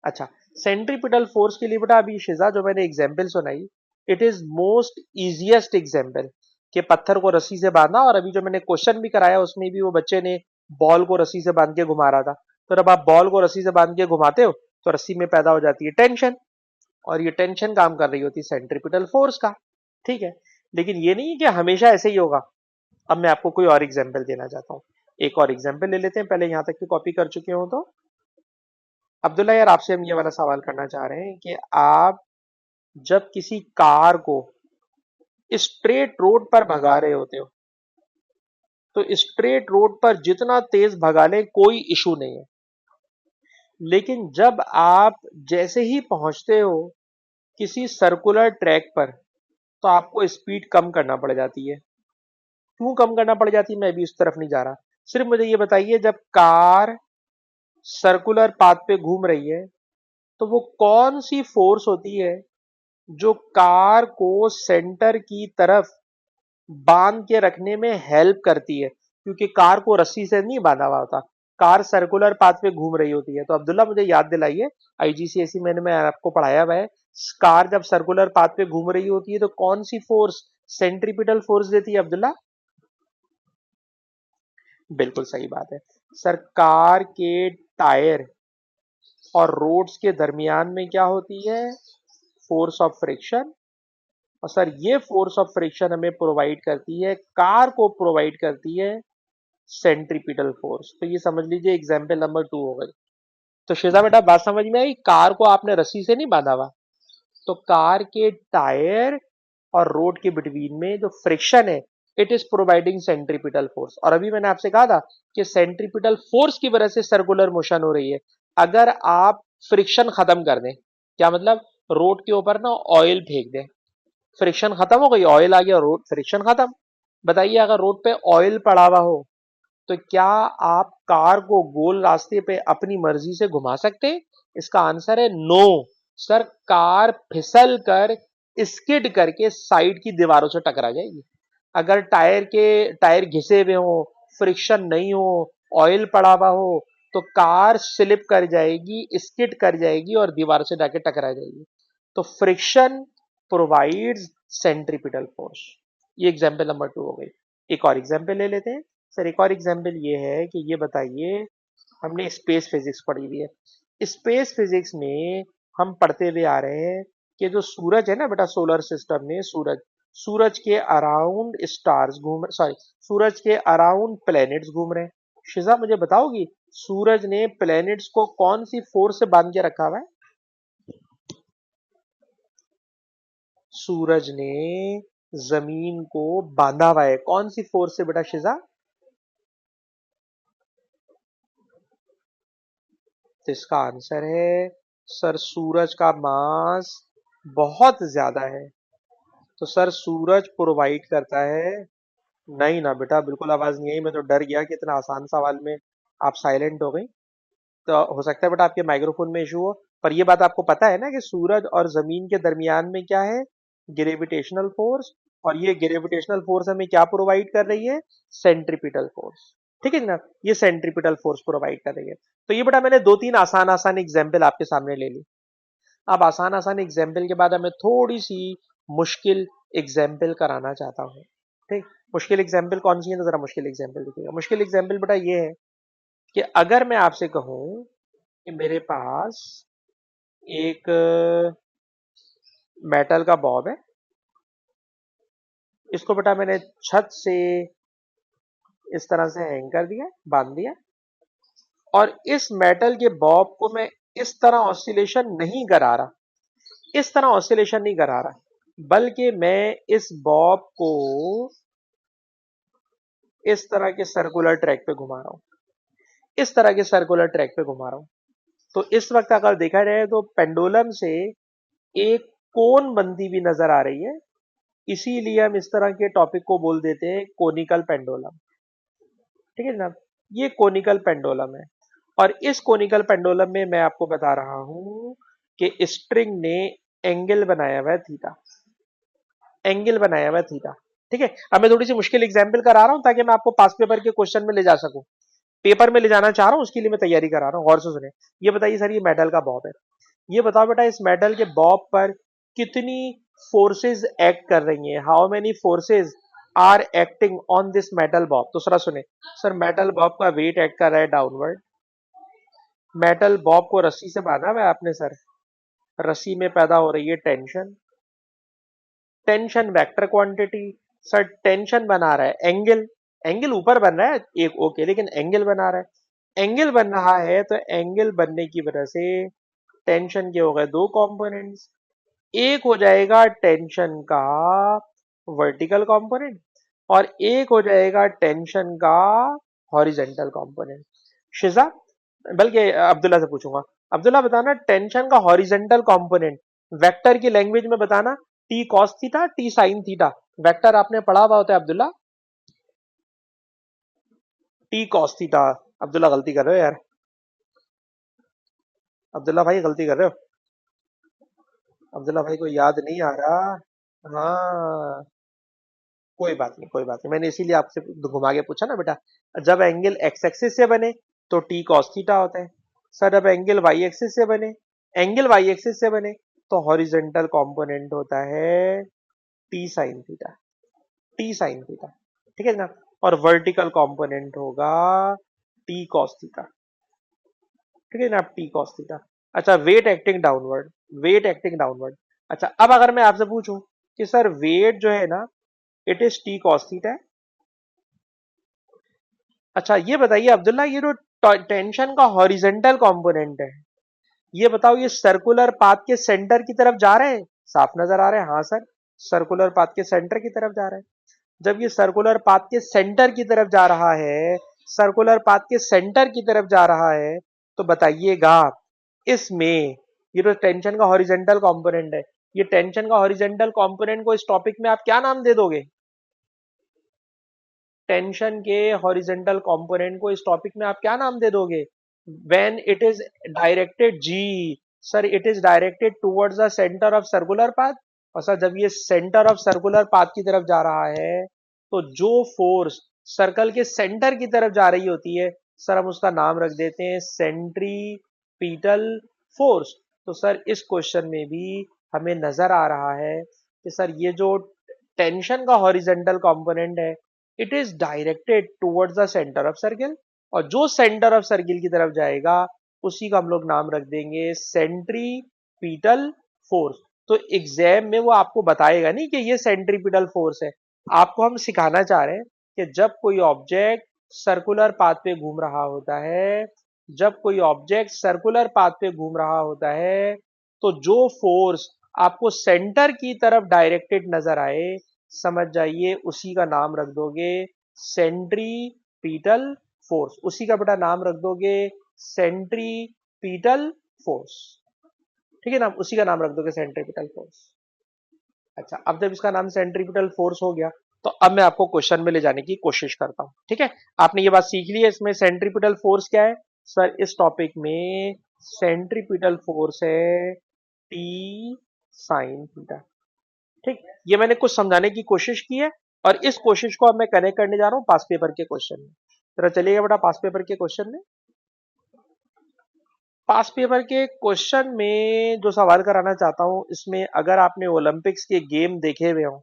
अच्छा, सेंट्रीपिटल फोर्स के लिए बेटा अभी शिजा जो मैंने एग्जाम्पल सुनाई, it is most easiest example कि पत्थर को रस्सी से बांधा, और अभी जो मैंने क्वेश्चन भी कराया उसमें भी वो बच्चे ने बॉल को रस्सी से बांध के घुमा रहा था। तो जब आप बॉल को रस्सी से बांध के घुमाते हो तो रस्सी में पैदा हो जाती है टेंशन, और ये टेंशन काम कर रही होती है सेंट्रीपिटल फोर्स का। ठीक है, लेकिन ये नहीं है कि हमेशा ऐसे ही होगा। अब मैं आपको कोई और एग्जाम्पल देना चाहता हूँ। एक और एग्जाम्पल ले लेते हैं, पहले यहां तक की कॉपी कर चुके हो तो। अब्दुल्ला यार, आपसे हम ये वाला सवाल करना चाह रहे हैं कि आप जब किसी कार को स्ट्रेट रोड पर भगा रहे होते हो तो स्ट्रेट रोड पर जितना तेज भगा ले कोई इशू नहीं है, लेकिन जब आप जैसे ही पहुंचते हो किसी सर्कुलर ट्रैक पर तो आपको स्पीड कम करना पड़ जाती है। क्यों कम करना पड़ जाती है, मैं भी उस तरफ नहीं जा रहा। सिर्फ मुझे ये बताइए, जब कार सर्कुलर पाथ पे घूम रही है तो वो कौन सी फोर्स होती है जो कार को सेंटर की तरफ बांध के रखने में हेल्प करती है? क्योंकि कार को रस्सी से नहीं बांधा हुआ होता, कार सर्कुलर पाथ पे घूम रही होती है। तो अब्दुल्ला मुझे याद दिलाइए, आईजीसीएसई मैं आपको पढ़ाया हुआ है, कार जब सर्कुलर पाथ पे घूम रही होती है तो कौन सी फोर्स सेंट्रीपिटल फोर्स देती है अब्दुल्ला? बिल्कुल सही बात है सर, कार के टायर और रोड्स के दरमियान में क्या होती है? Force of friction. और सर ये फोर्स ऑफ फ्रिक्शन हमें प्रोवाइड करती है, कार को प्रोवाइड करती है सेंट्रीपिटल फोर्स। तो ये समझ लीजिए एग्जाम्पल नंबर 2 हो गई। तो शिजा बेटा बात समझ में आई, कार को आपने रस्सी से नहीं बांधा हुआ, तो कार के टायर और रोड के बिटवीन में जो फ्रिक्शन है, it is providing centripetal force. और अभी मैंने आपसे कहा था कि सेंट्रीपिटल फोर्स की वजह से सर्कुलर मोशन हो रही है। अगर आप फ्रिक्शन खत्म कर दें, क्या मतलब, रोड के ऊपर ना ऑयल फेंक दें, फ्रिक्शन खत्म हो गई, ऑयल आ गया, रोड फ्रिक्शन खत्म। बताइए अगर रोड पे ऑयल पड़ा हुआ हो तो क्या आप कार को गोल रास्ते पे अपनी मर्जी से घुमा सकते हैं? इसका आंसर है नो। सर कार फिसल कर, स्किड करके साइड की दीवारों से टकरा जाएगी। अगर टायर घिसे हुए हो, फ्रिक्शन नहीं हो, ऑयल पड़ा हुआ हो, तो कार स्लिप कर जाएगी, स्किड कर जाएगी और दीवार से जाके टकरा जाएगी। तो फ्रिक्शन प्रोवाइड्स सेंट्रीपिटल फोर्स। ये एग्जाम्पल नंबर 2 हो गई। एक और एग्जाम्पल ले लेते हैं। सर एक और एग्जाम्पल ये है कि ये बताइए, हमने स्पेस फिजिक्स पढ़ी हुई है, स्पेस फिजिक्स में हम पढ़ते हुए आ रहे हैं कि जो सूरज है ना बेटा, सोलर सिस्टम में सूरज, सूरज के अराउंड स्टार्स घूम, सॉरी, सूरज के अराउंड प्लैनेट्स घूम रहे हैं। शिजा मुझे बताओगी, सूरज ने प्लैनेट्स को कौन सी फोर्स से बांध के रखा हुआ है? सूरज ने जमीन को बांधा हुआ है, कौन सी फोर्स से बेटा शिजा? तो इसका आंसर है सर, सूरज का मास बहुत ज्यादा है, तो सर सूरज प्रोवाइड करता है। नहीं ना बेटा, बिल्कुल आवाज नहीं आई, मैं तो डर गया कि इतना आसान सवाल में आप साइलेंट हो गई। तो हो सकता है बेटा आपके माइक्रोफोन में इशू हो, पर ये बात आपको पता है ना कि सूरज और जमीन के दरमियान में क्या है? Gravitational force. और ये ग्रेविटेशनल फोर्स हमें क्या प्रोवाइड कर रही है? Centripetal force. ठीक है ना, ये सेंट्रीपिटल फोर्स प्रोवाइड कर रही है। तो ये बेटा मैंने दो तीन आसान आसान एग्जाम्पल आपके सामने ले ली। अब आसान आसान एग्जाम्पल के बाद हमें थोड़ी सी मुश्किल एग्जाम्पल कराना चाहता हूँ। ठीक, मुश्किल एग्जाम्पल कौन सी है? तो जरा मुश्किल एग्जाम्पल देखिएगा। मुश्किल एग्जाम्पल बेटा ये है कि अगर मैं आपसे कहूं कि मेरे पास एक मेटल का बॉब है, इसको बेटा मैंने छत से इस तरह से हैंग कर दिया, बांध दिया, और इस मेटल के बॉब को मैं इस तरह ऑसिलेशन नहीं करा रहा, इस तरह ऑसिलेशन नहीं करा रहा, बल्कि मैं इस बॉब को इस तरह के सर्कुलर ट्रैक पे घुमा रहा हूं, इस तरह के सर्कुलर ट्रैक पे घुमा रहा हूं। तो इस वक्त अगर देखा जाए तो पेंडुलम से एक कोन बनती भी नजर आ रही है, इसीलिए हम इस तरह के टॉपिक को बोल देते हैं कोनिकल पेंडुलम। ठीक है जनाब, ये कोनिकल पेंडुलम है। और इस कोनिकल पेंडुलम में मैं आपको बता रहा हूं कि स्ट्रिंग ने एंगल बनाया हुआ है थीटा, एंगल बनाया हुआ है थीटा। ठीक है, अब मैं थोड़ी सी मुश्किल एग्जाम्पल करा रहा हूं ताकि मैं आपको पास पेपर के क्वेश्चन में ले जा सकूं, पेपर में ले जाना चाह रहा हूं, उसके लिए मैं तैयारी करा रहा हूं। गौर से सुने। ये बताइए सर, ये मेटल का बॉब है, ये बताओ बेटा इस मेटल के बॉब पर कितनी फोर्सेस एक्ट कर रही हैं? How many forces are acting on this metal bob? तो सर सुने, सर मेटल बॉब का वेट एक्ट कर रहा है डाउनवर्ड, मेटल बॉब को रस्सी से बांधा हुआ है आपने सर, रस्सी में पैदा हो रही है tension, tension vector quantity, sir tension बना रहा है एंगल, एंगल ऊपर बन रहा है एक, ओके, लेकिन एंगल बना रहा है, एंगल बन रहा है, तो एंगल बनने की वजह से टेंशन के हो गए दो कंपोनेंट्स, एक हो जाएगा टेंशन का वर्टिकल कंपोनेंट और एक हो जाएगा टेंशन का हॉरिजेंटल कंपोनेंट। शिजा, बल्कि अब्दुल्ला से पूछूंगा, अब्दुल्ला बताना टेंशन का हॉरिजेंटल कंपोनेंट वेक्टर की लैंग्वेज में बताना, T cos theta, T sine theta, vector आपने पढ़ा हुआ होता है Abdullah, T cos theta. Abdullah गलती कर रहे हो यार, अब्दुल्ला भाई गलती कर रहे हो, अब्दुल्ला भाई को याद नहीं आ रहा। हाँ, कोई बात नहीं, कोई बात नहीं, मैंने इसीलिए आपसे घुमा के पूछा ना बेटा। जब एंगल एक्स एक्सिस से बने तो टी कॉस थीटा होता है, सर जब एंगल वाई एक्सिस से बने, एंगल वाई एक्सिस से बने तो हॉरिजेंटल कंपोनेंट होता है T sine theta, T sine theta. ठीक है ना, और वर्टिकल कंपोनेंट होगा टी कॉस थीटा। ठीक है ना, टी कॉस थीटा। अच्छा, weight acting downward, weight acting downward. अच्छा, अब अगर मैं आपसे पूछूं कि सर वेट जो है ना, it is T cos theta. अच्छा ये बताइए अब्दुल्ला, ये जो टेंशन का हॉरिजेंटल कंपोनेंट है, ये बताओ ये सर्कुलर पाथ के सेंटर की तरफ जा रहे हैं? साफ नजर आ रहे हैं, हाँ सर, सर्कुलर पाथ के सेंटर की तरफ जा रहे हैं। जब ये सर्कुलर पाथ के सेंटर की तरफ जा रहा है, सर्कुलर पाथ के सेंटर की तरफ जा रहा है, तो बताइएगा इसमें ये जो टेंशन का हॉरिजेंटल कंपोनेंट है, ये टेंशन का हॉरिजेंटल कंपोनेंट को इस टॉपिक में आप क्या नाम दे दोगे? टेंशन के हॉरिजेंटल कंपोनेंट को इस टॉपिक में आप क्या नाम दे दोगे? व्हेन इट इज डायरेक्टेड जी, sir it is directed towards the centre of circular path. और सर जब ये सेंटर ऑफ सर्कुलर पाथ की तरफ जा रहा है, तो जो फोर्स सर्कल के सेंटर की तरफ जा रही होती है, सर हम उसका नाम रख देते हैं सेंट्रीपीटल फोर्स। तो सर इस क्वेश्चन में भी हमें नजर आ रहा है कि सर ये जो टेंशन का हॉरिजेंटल कंपोनेंट है, it is directed towards the centre of circle, और जो सेंटर ऑफ सर्किल की तरफ जाएगा उसी का हम लोग नाम रख देंगे सेंट्रीपीटल फोर्स। तो एग्जाम में वो आपको बताएगा नहीं कि ये सेंट्रीपिटल फोर्स है, आपको हम सिखाना चाह रहे हैं कि जब कोई ऑब्जेक्ट सर्कुलर पाथ पे घूम रहा होता है, जब कोई ऑब्जेक्ट सर्कुलर पाथ पे घूम रहा होता है, तो जो फोर्स आपको सेंटर की तरफ डायरेक्टेड नजर आए, समझ जाइए उसी का नाम रख दोगे सेंट्रीपीटल फोर्स। उसी का बेटा नाम रख दोगे सेंट्रीपीटल फोर्स। ठीक है ना, उसी का नाम रख दोगे सेंट्रीपिटल फोर्स। अच्छा, अब जब इसका नाम सेंट्रीपिटल फोर्स हो गया, तो अब मैं आपको क्वेश्चन में ले जाने की कोशिश करता हूं। ठीक है, आपने ये बात सीख ली है, इसमें सेंट्रीपिटल फोर्स क्या है? सर इस टॉपिक में सेंट्रीपिटल फोर्स है टी साइन थीटा। ठीक, ये मैंने कुछ समझाने की कोशिश की है, और इस कोशिश को अब मैं कनेक्ट करने जा रहा हूँ पास पेपर के क्वेश्चन में। जरा चलिएगा बेटा पास पेपर के क्वेश्चन में। पास पेपर के क्वेश्चन में जो सवाल कराना चाहता हूं, इसमें अगर आपने ओलंपिक्स के गेम देखे हुए हो,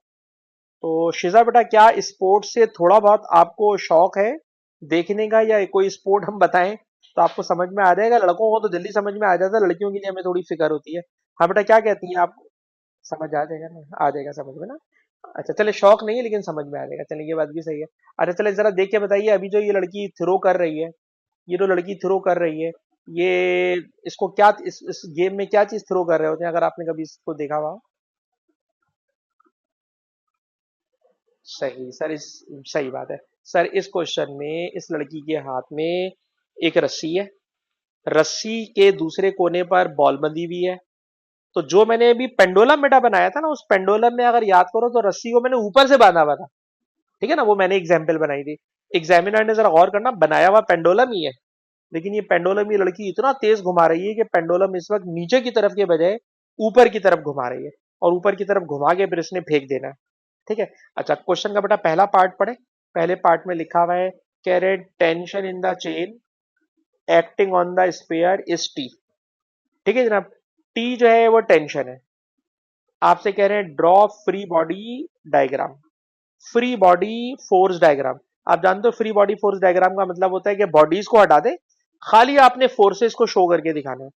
तो शिजा बेटा क्या स्पोर्ट्स से थोड़ा बहुत आपको शौक है देखने का, या कोई स्पोर्ट हम बताएं तो आपको समझ में आ जाएगा? लड़कों को तो जल्दी समझ में आ जाता है, लड़कियों के लिए हमें थोड़ी फिक्र होती है। हाँ बेटा क्या कहती हैं आप? समझ आ जाएगा ना, आ जाएगा समझ में ना। अच्छा चले, शौक नहीं है लेकिन समझ में आ जाएगा, चलिए ये बात भी सही है। अच्छा चले जरा देख के बताइए, अभी जो ये लड़की थ्रो कर रही है, ये जो लड़की थ्रो कर रही है, ये इसको क्या इस गेम में क्या चीज थ्रो कर रहे होते हैं, अगर आपने कभी इसको देखा हुआ हो? सही सर, इस सही बात है। सर इस क्वेश्चन में इस लड़की के हाथ में एक रस्सी है, रस्सी के दूसरे कोने पर बॉल बंधी हुई है। तो जो मैंने अभी पेंडुलम बेटा बनाया था ना, उस पेंडुलम में अगर याद करो तो रस्सी को मैंने ऊपर से बांधा हुआ था। ठीक है ना, वो मैंने एग्जाम्पल बनाई थी। एग्जामिनर ने जरा गौर करना, बनाया हुआ पेंडुलम ही है, लेकिन ये पेंडुलम ये लड़की इतना तेज घुमा रही है कि पेंडुलम इस वक्त नीचे की तरफ के बजाय ऊपर की तरफ घुमा रही है, और ऊपर की तरफ घुमा के फिर इसने फेंक देना है। ठीक है। अच्छा क्वेश्चन का बेटा पहला पार्ट पढ़े। पहले पार्ट में लिखा हुआ है, कैरेट tension in the chain acting on the sphere is T. ठीक है जनाब, टी जो है वो टेंशन है। आपसे कह रहे हैं draw free body diagram, free body force diagram. आप जानते हो फ्री बॉडी फोर्स डायग्राम का मतलब होता है कि बॉडीज को हटा दे, खाली आपने फोर्सेस को शो करके दिखाना है।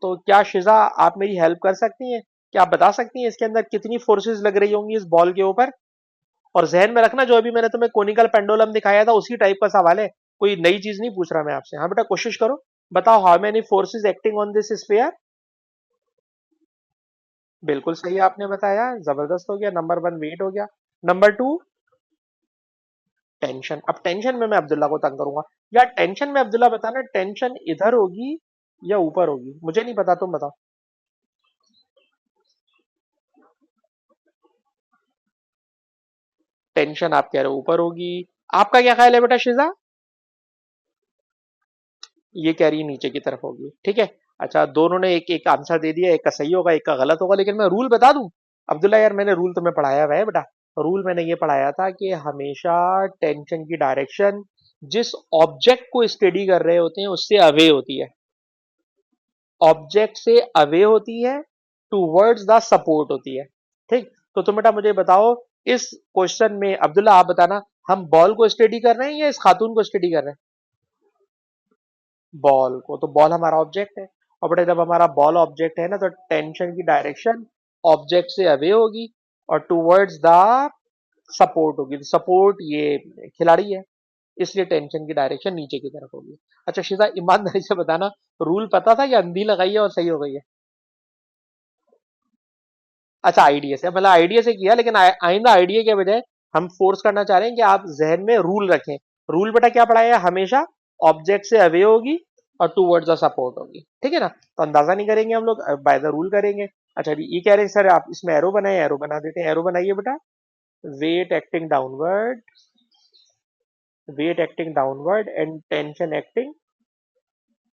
तो क्या शिजा आप मेरी हेल्प कर सकती हैं? क्या आप बता सकती हैं इसके अंदर कितनी फोर्सेस लग रही होंगी इस बॉल के ऊपर? और जहन में रखना, जो अभी मैंने तुम्हें कोनिकल पेंडुलम दिखाया था उसी टाइप का सवाल है, कोई नई चीज नहीं पूछ रहा मैं आपसे। हाँ बेटा कोशिश करो, बताओ how many forces acting on this sphere. बिल्कुल सही आपने बताया, जबरदस्त हो गया, नंबर वन वेट हो गया। Number two tension. अब टेंशन में मैं अब्दुल्ला को तंग करूंगा। यार टेंशन में अब्दुल्ला बताना, टेंशन इधर होगी या ऊपर होगी? मुझे नहीं पता, तुम बताओ। टेंशन आप कह रहे हो ऊपर होगी, आपका क्या ख्याल है बेटा शिजा? ये कह रही है नीचे की तरफ होगी। ठीक है। अच्छा दोनों ने एक एक आंसर दे दिया, एक का सही होगा एक का गलत होगा, लेकिन मैं रूल बता दूं अब्दुल्ला, यार मैंने रूल तुम्हें पढ़ाया हुआ है बेटा। रूल मैंने ये पढ़ाया था कि हमेशा टेंशन की डायरेक्शन जिस ऑब्जेक्ट को स्टडी कर रहे होते हैं उससे अवे होती है, ऑब्जेक्ट से अवे होती है, टूवर्ड्स द सपोर्ट होती है। ठीक, तो तुम बेटा मुझे बताओ, इस क्वेश्चन में अब्दुल्ला आप बताना, हम बॉल को स्टडी कर रहे हैं या इस खातून को स्टडी कर रहे हैं? बॉल को, तो बॉल हमारा ऑब्जेक्ट है, और बेटा जब हमारा बॉल ऑब्जेक्ट है ना, तो टेंशन की डायरेक्शन ऑब्जेक्ट से अवे होगी और टूवर्ड्स द सपोर्ट होगी। तो सपोर्ट ये खिलाड़ी है, इसलिए टेंशन की डायरेक्शन नीचे की तरफ होगी। अच्छा शिजा, ईमानदारी से बताना, रूल पता था या अंधी लगाई है और सही हो गई है? अच्छा आइडिया से, मतलब आइडिया से किया, लेकिन आइंदा आइडिया के बजाय हम फोर्स करना चाह रहे हैं कि आप जहन में रूल रखें। रूल बेटा क्या पढ़ाया है? हमेशा ऑब्जेक्ट से अवे होगी और टूवर्ड्स द सपोर्ट होगी, ठीक है ना? तो अंदाजा नहीं करेंगे हम लोग, बाय द रूल करेंगे। अच्छा ये कह रहे हैं सर आप इसमें एरो बनाए, एरो बना देते हैं, एरो बनाइए बेटा। Weight acting downward, weight acting downward and tension acting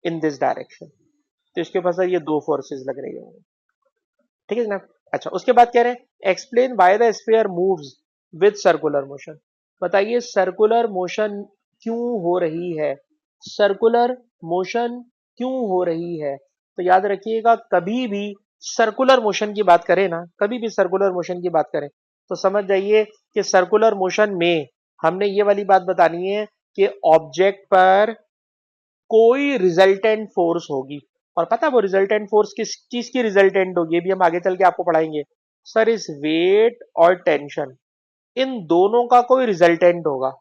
in this direction. तो इसके पास ये दो फोर्सेस लग रही होंगी, ठीक है ना? अच्छा उसके बाद कह रहे हैं explain why the sphere moves with circular motion. बताइए सर्कुलर मोशन क्यों हो रही है, सर्कुलर मोशन क्यों हो रही है? तो याद रखिएगा, कभी भी सर्कुलर मोशन की बात करें ना, कभी भी सर्कुलर मोशन की बात करें तो समझ जाइए कि सर्कुलर मोशन में हमने ये वाली बात बतानी है कि ऑब्जेक्ट पर कोई रिजल्टेंट फोर्स होगी। और पता है वो रिजल्टेंट फोर्स किस चीज की रिजल्टेंट होगी, ये भी हम आगे चल के आपको पढ़ाएंगे। सर इस वेट और टेंशन, इन दोनों का कोई रिजल्टेंट होगा।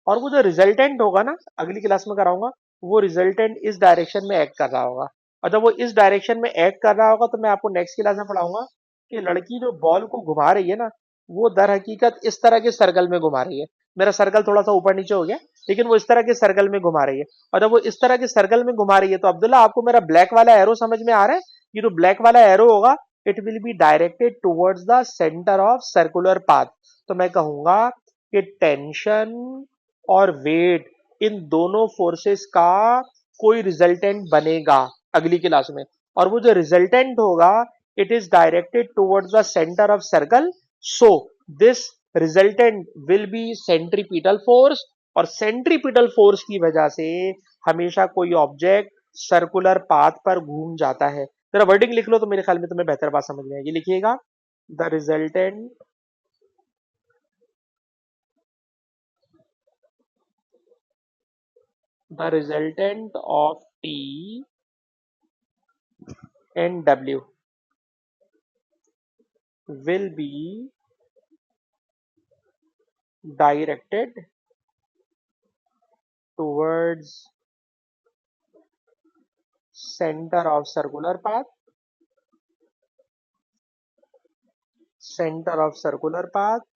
और वो जो रिजल्टेंट होगा ना, अगली क्लास में कराऊंगा, वो रिजल्टेंट इस डायरेक्शन में एक्ट कर रहा होगा। और जब वो इस डायरेक्शन में एक्ट कर रहा होगा तो मैं आपको नेक्स्ट क्लास में पढ़ाऊंगा कि लड़की जो बॉल को घुमा रही है ना, वो दर हकीकत इस तरह के सर्कल में घुमा रही है। मेरा सर्कल थोड़ा सा ऊपर नीचे हो गया, लेकिन वो इस तरह के सर्कल में घुमा रही है। और जब वो इस तरह के सर्कल में घुमा रही है तो अब्दुल्ला आपको मेरा ब्लैक वाला एरो समझ में आ रहा है? ये जो ब्लैक वाला एरो होगा, it will be directed towards the centre of circular path. तो मैं कहूंगा कि टेंशन और वेट, इन दोनों फोर्सेस का कोई रिजल्टेंट बनेगा अगली क्लास में। और वो जो रिजल्टेंट होगा, it is directed towards the centre of circle. So this resultant will be centripetal force. और सेंट्रीपिटल फोर्स की वजह से हमेशा कोई ऑब्जेक्ट सर्कुलर पाथ पर घूम जाता है। जरा वर्डिंग लिख लो तो मेरे ख्याल में तुम्हें बेहतर बात समझ में आएगी। लिखिएगा the resultant, the resultant of T and W will be directed towards center of circular path, center of circular path,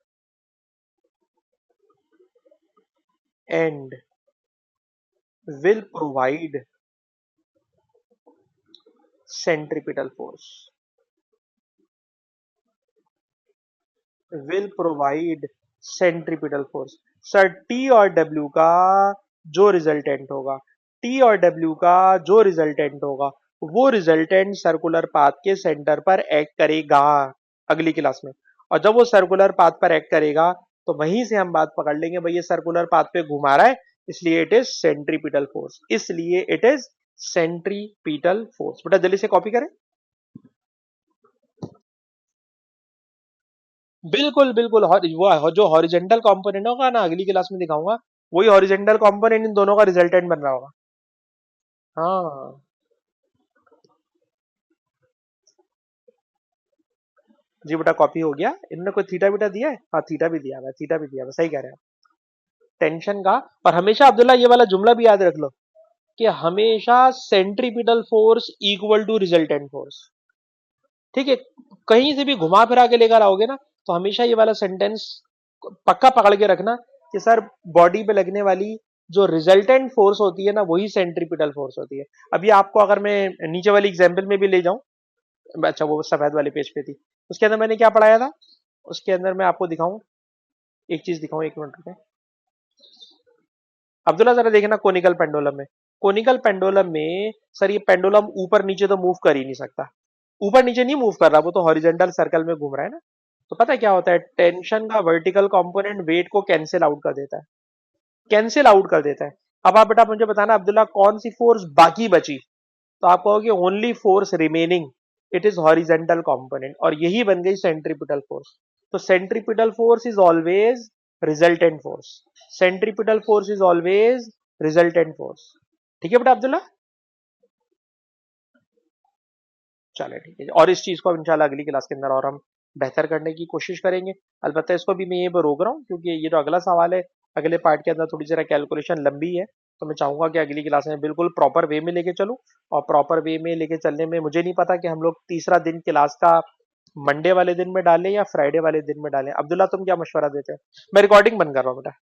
and will provide centripetal force, will provide centripetal force। Sir T और डब्ल्यू का जो रिजल्टेंट होगा, टी और डब्ल्यू का जो रिजल्टेंट होगा, वो रिजल्टेंट सर्कुलर पाथ के सेंटर पर एक्ट करेगा अगली क्लास में। और जब वो सर्कुलर पाथ पर एक्ट करेगा तो वहीं से हम बात पकड़ लेंगे, भाई ये सर्कुलर पाथ पे घुमा रहा है, इसलिए इट इज सेंट्रीपिटल फोर्स, इसलिए इट इज सेंट्रीपिटल फोर्स। बेटा जल्दी से कॉपी करें। बिल्कुल बिल्कुल, वो जो हॉरिजेंटल कंपोनेंट होगा ना, अगली क्लास में दिखाऊंगा, वही हॉरिजेंटल कंपोनेंट इन दोनों का रिजल्टेंट बन रहा होगा। हाँ जी बेटा, कॉपी हो गया। इन्होंने कोई थीटा बीटा दिया है? हाँ थीटा भी दिया हुआ है, थीटा भी दिया हुआ है, सही कह रहे हैं आप। टेंशन का, और हमेशा अब्दुल्ला ये वाला जुमला भी याद रख लो कि हमेशा centripetal force equal to resultant force, ठीक है? कहीं से भी घुमा फिरा के लेकर आओगे ना, तो हमेशा ये वाला सेंटेंस पक्का पकड़ के रखना कि सर बॉडी पे लगने वाली जो रिजल्टेंट फोर्स होती है ना, वही सेंट्रीपिटल फोर्स होती है। अभी आपको अगर मैं नीचे वाली एग्जाम्पल में भी ले जाऊं, अच्छा वो सफेद वाले पेज पे थी, उसके अंदर मैंने क्या पढ़ाया था, उसके अंदर मैं आपको दिखाऊं, एक चीज दिखाऊं, एक मिनट रुपए। अब्दुल्ला जरा देखना कोनिकल पेंडुलम में, कोनिकल पेंडुलम में सर ये पेंडुलम ऊपर नीचे तो मूव कर ही नहीं सकता, ऊपर नीचे नहीं मूव कर रहा, वो तो हॉरिजेंटल सर्कल में घूम रहा है ना। तो पता है क्या होता है, टेंशन का वर्टिकल कंपोनेंट वेट को कैंसिल आउट कर देता है, कैंसिल आउट कर देता है। अब आप बेटा मुझे बताना अब्दुल्ला कौन सी फोर्स बाकी बची? तो आप कहोगे only force remaining, it is horizontal component, और यही बन गई सेंट्रीपिटल फोर्स। तो centripetal force is always resultant force, centripetal force is always resultant force. ठीक है बेटा अब्दुल्ला? चले ठीक है, और इस चीज को इंशाल्लाह अगली क्लास के अंदर और हम बेहतर करने की कोशिश करेंगे। अलबत्ता इसको भी मैं यहीं पर रोक रहा हूँ क्योंकि ये जो अगला सवाल है अगले पार्ट के अंदर थोड़ी जरा कैलकुलेशन लंबी है, तो मैं चाहूंगा कि अगली क्लास में बिल्कुल प्रॉपर वे में लेके चलूं। और प्रॉपर वे में लेके चलने में मुझे नहीं पता कि हम लोग तीसरा दिन क्लास का मंडे वाले दिन में डालें या फ्राइडे वाले दिन में डालें। अब्दुल्ला तुम क्या मशवरा देते हो? मैं रिकॉर्डिंग बंद कर रहा हूँ बेटा।